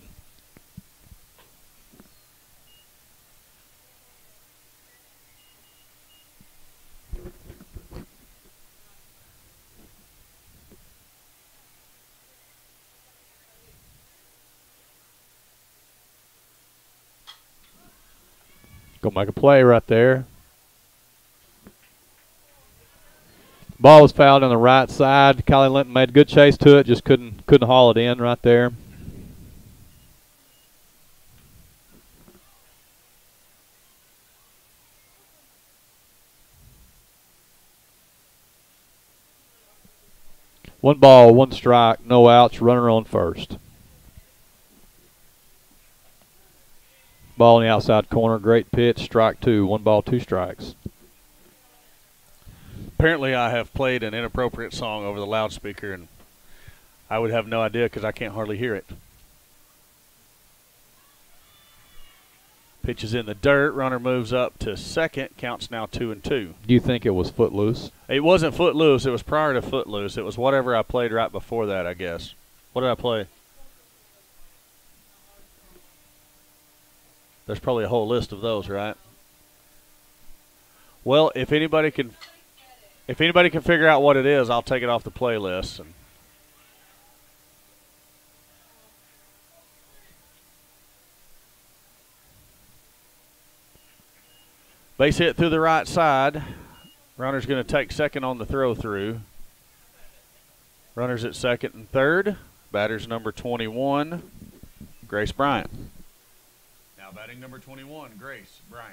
Go make a play right there. Ball was fouled on the right side. Kylie Linton made a good chase to it, just couldn't haul it in right there. One ball, one strike, no outs, runner on first. Ball in the outside corner, great pitch, strike 2, 1 ball, 2 strikes. Apparently I have played an inappropriate song over the loudspeaker, and I would have no idea because I can't hardly hear it. Pitch is in the dirt. Runner moves up to second. Counts now 2-2. Do you think it was footloose? It wasn't footloose. It was prior to footloose. It was whatever I played right before that, I guess. What did I play? There's probably a whole list of those, right? Well, if anybody can figure out what it is, I'll take it off the playlist. And base hit through the right side. Runner's going to take second on the throw through. Runners at second and third. Batter's number 21, Grace Bryant. Now batting number 21, Grace Bryant.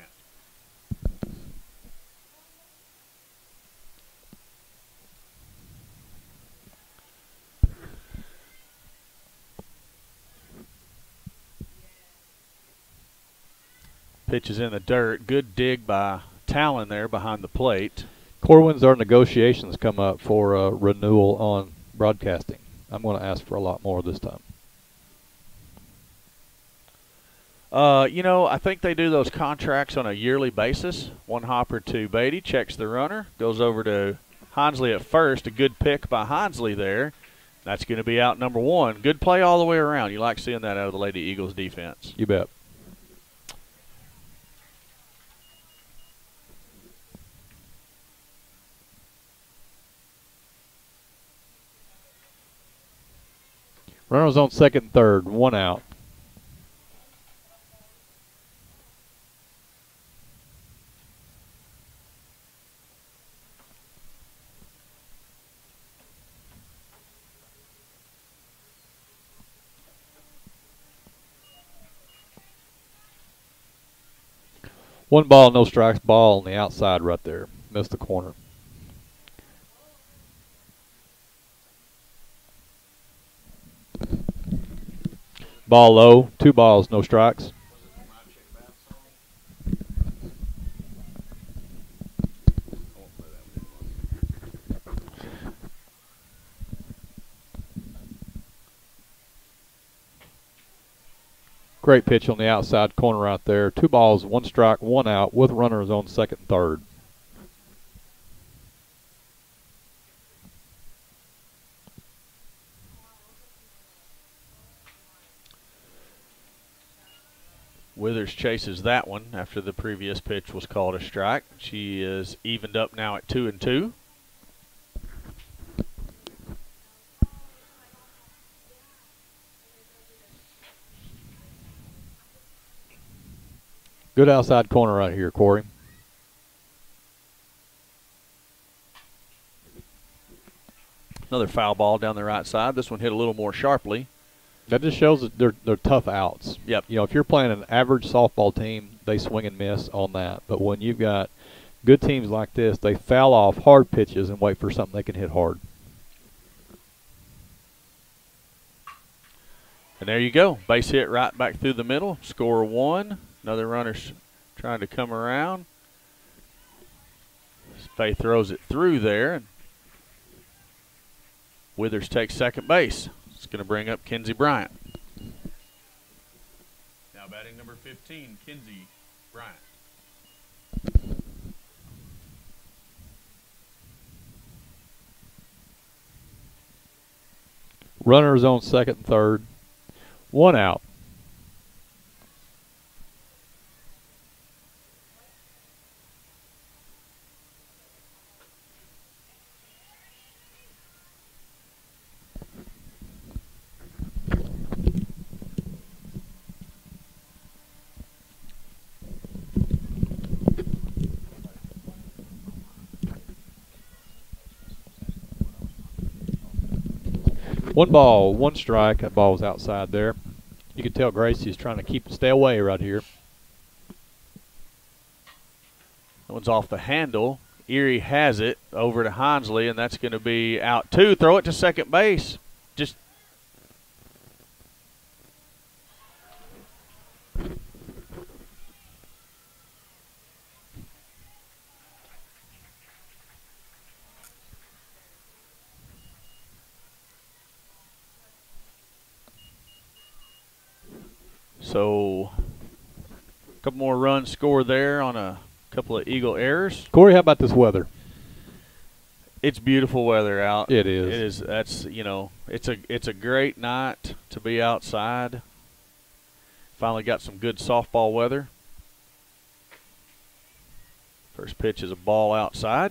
Pitch is in the dirt. Good dig by Talon there behind the plate. Corey, when's our negotiations come up for renewal on broadcasting? I'm going to ask for a lot more this time. You know, I think they do those contracts on a yearly basis. One hopper to Beatty, checks the runner, goes over to Hinsley at first. A good pick by Hinsley there. That's going to be out number 1. Good play all the way around. You like seeing that out of the Lady Eagles defense. You bet. Runners on second and third, 1 out. One ball, no strikes, ball on the outside right there. Missed the corner. Ball low, 2 balls, no strikes. Great pitch on the outside corner right there. 2 balls, 1 strike, 1 out with runners on second and third. Withers chases that one after the previous pitch was called a strike. She is evened up now at 2-2. Good outside corner right here, Corey. Another foul ball down the right side. This one hit a little more sharply. That just shows that they're tough outs. Yep. You know, if you're playing an average softball team, they swing and miss on that. But when you've got good teams like this, they foul off hard pitches and wait for something they can hit hard. And there you go. Base hit right back through the middle. Score 1. Another runner's trying to come around. Faye throws it through there. And Withers takes second base. It's going to bring up Kenzie Bryant. Now batting number 15, Kenzie Bryant. Runners on second and third. 1 out. One ball, 1 strike. That ball was outside there. You can tell Gracie's trying to stay away right here. That one's off the handle. Erie has it over to Hansley, and that's going to be out 2. Throw it to second base. Just so a couple more runs scored there on a couple of Eagle errors. Corey, how about this weather? It's beautiful weather out. It is. It is. That's, you know, it's a great night to be outside. Finally got some good softball weather. First pitch is a ball outside.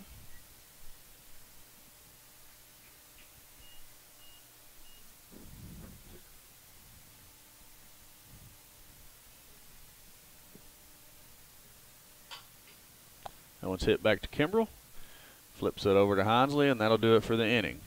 That one's hit back to Kimbrell. Flips it over to Hansley, and that'll do it for the inning.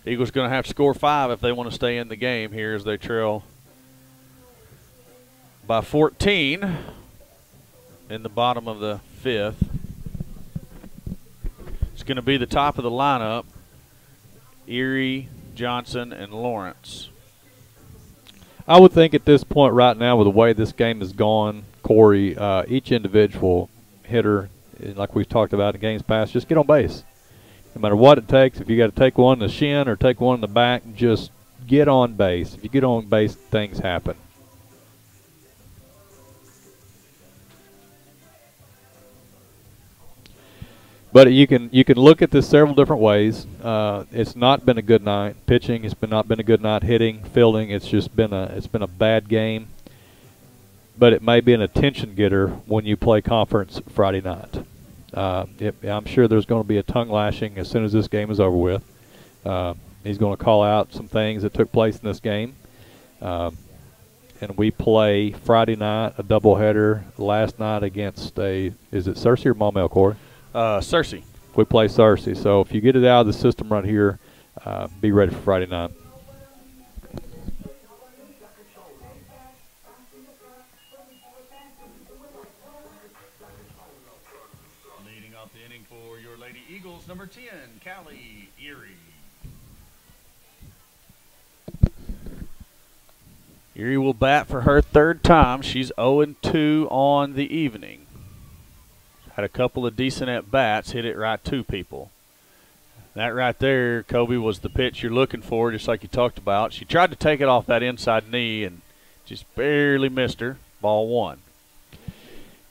Eagles going to have to score 5 if they want to stay in the game here as they trail by 14 in the bottom of the 5th. It's going to be the top of the lineup, Erie, Johnson, and Lawrence. I would think at this point right now, with the way this game has gone, Corey, each individual hitter, like we've talked about in games past, just get on base. No matter what it takes, if you got to take one in the shin or take one in the back, just get on base. If you get on base, things happen. But you can look at this several different ways. It's not been a good night pitching. It's not been a good night hitting, fielding. It's just been a bad game. But it may be an attention getter when you play conference Friday night. I'm sure there's going to be a tongue lashing as soon as this game is over with. He's going to call out some things that took place in this game. And we play Friday night a doubleheader last night against is it Searcy or Maumelle, Corey? Searcy. We play Searcy. So if you get it out of the system right here, be ready for Friday night. Leading off the inning for your Lady Eagles, number 10, Callie Erie. Erie will bat for her 3rd time. She's 0-2 on the evening. Had a couple of decent at-bats, hit it right to people. That right there, Kobe, was the pitch you're looking for, just like you talked about. She tried to take it off that inside knee and just barely missed her. Ball 1.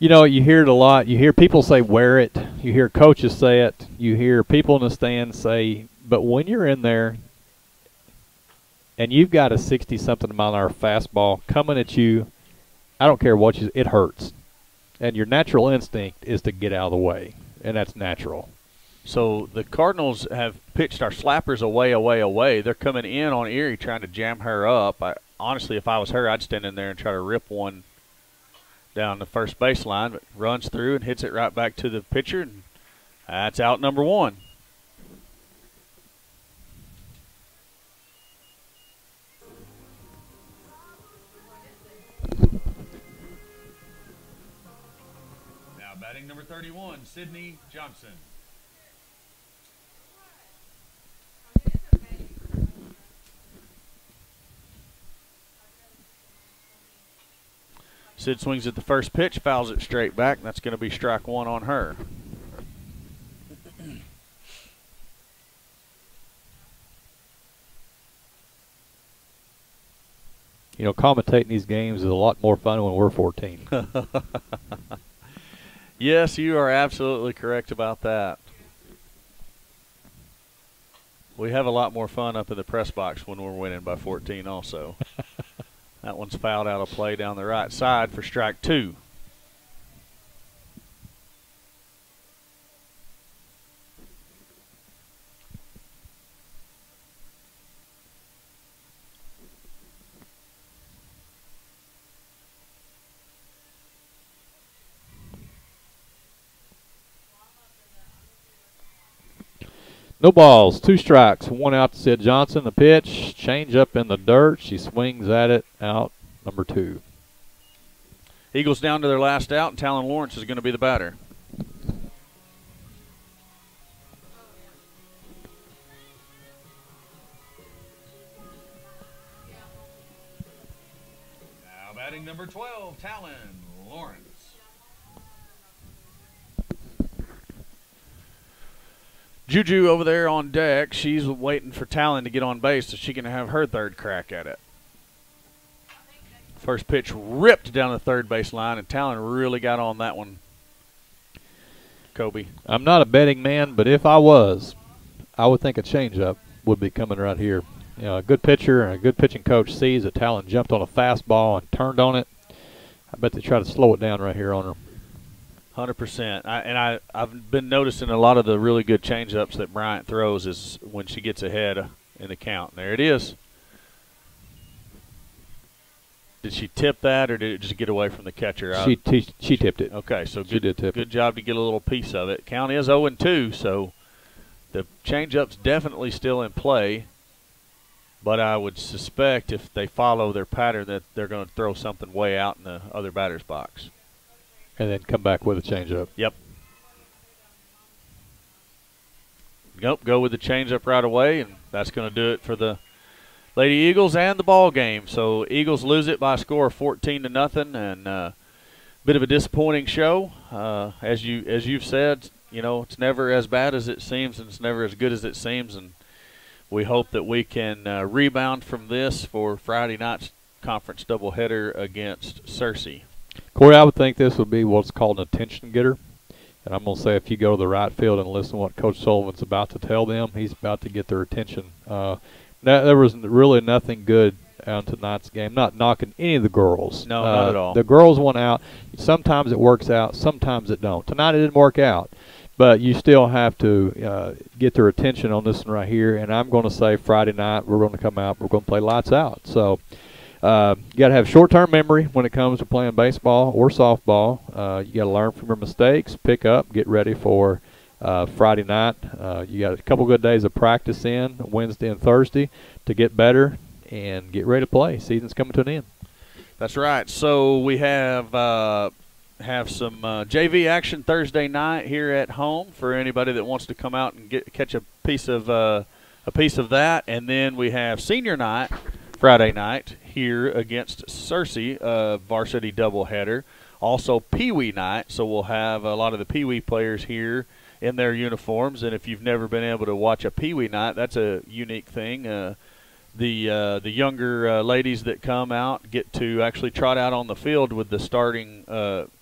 You know, you hear it a lot. You hear people say wear it. You hear coaches say it. You hear people in the stands say, but when you're in there and you've got a 60-something mile an hour fastball coming at you, I don't care what it hurts. And your natural instinct is to get out of the way, and that's natural. So the Cardinals have pitched our slappers away. They're coming in on Erie trying to jam her up. Honestly, if I was her, I'd stand in there and try to rip one down the first baseline, but runs through and hits it right back to the pitcher, and that's out number one. Now batting number 31, Sydney Johnson. Sid swings at the first pitch, fouls it straight back, and that's going to be strike one on her. You know, commentating these games is a lot more fun when we're 14. Yes, you are absolutely correct about that. We have a lot more fun up in the press box when we're winning by 14 also. That one's fouled out of play down the right side for strike two. No balls, 2 strikes, 1 out to Sid Johnson. The pitch, change up in the dirt. She swings at it, out number 2. Eagles down to their last out, and Talon Lawrence is going to be the batter. Now batting number 12, Talon Lawrence. Juju over there on deck, she's waiting for Talon to get on base so she can have her third crack at it. First pitch ripped down the third base line, and Talon really got on that one. Kobe. I'm not a betting man, but if I was, I would think a changeup would be coming right here. You know, a good pitcher and a good pitching coach sees that Talon jumped on a fastball and turned on it. I bet they try to slow it down right here on her. 100%. I've been noticing a lot of the really good changeups that Bryant throws is when she gets ahead in the count. There it is. Did she tip that, or did it just get away from the catcher? She tipped it. Okay, so good job to get a little piece of it. Count is 0-2, so the changeup's definitely still in play. But I would suspect if they follow their pattern that they're going to throw something way out in the other batter's box. And then come back with a changeup. Yep. Nope, go with the changeup right away, and that's going to do it for the Lady Eagles and the ball game. So Eagles lose it by a score of 14-0, and a bit of a disappointing show. As you've said, you know, it's never as bad as it seems, and it's never as good as it seems, and we hope that we can rebound from this for Friday night's conference doubleheader against Searcy. Corey, I would think this would be what's called an attention getter. And I'm going to say if you go to the right field and listen to what Coach Sullivan's about to tell them, he's about to get their attention. There was really nothing good on tonight's game. Not knocking any of the girls. No, not at all. The girls went out. Sometimes it works out. Sometimes it don't. Tonight it didn't work out. But you still have to get their attention on this one right here. And I'm going to say Friday night we're going to come out. We're going to play lights out. So you got to have short-term memory when it comes to playing baseball or softball. You got to learn from your mistakes, pick up, get ready for Friday night. You got a couple good days of practice in Wednesday and Thursday to get better and get ready to play. Season's coming to an end. That's right. So we have some JV action Thursday night here at home for anybody that wants to come out and catch a piece of that, and then we have senior night Friday night here against Searcy, varsity doubleheader. Also Pee-wee night, so we'll have a lot of the Pee-wee players here in their uniforms. And if you've never been able to watch a Pee-wee night, that's a unique thing. the younger ladies that come out get to actually trot out on the field with the starting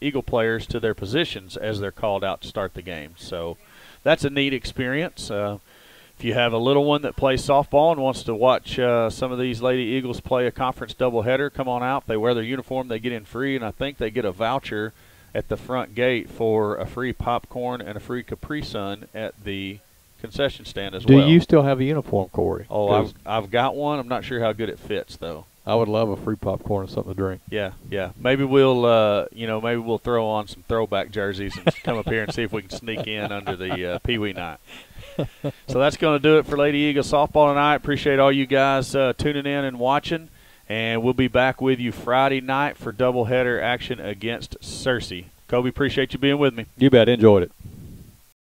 Eagle players to their positions as they're called out to start the game. So that's a neat experience. If you have a little one that plays softball and wants to watch some of these Lady Eagles play a conference doubleheader, come on out. They wear their uniform, they get in free, and I think they get a voucher at the front gate for a free popcorn and a free Capri Sun at the concession stand as well. Do you still have a uniform, Corey? Oh, I've got one. I'm not sure how good it fits though. I would love a free popcorn and something to drink. Yeah. Maybe we'll, maybe we'll throw on some throwback jerseys and come up here and see if we can sneak in under the Pee Wee night. So that's going to do it for Lady Eagle softball tonight. Appreciate all you guys tuning in and watching, and we'll be back with you Friday night for doubleheader action against Searcy. Kobe, appreciate you being with me. You bet. Enjoyed it.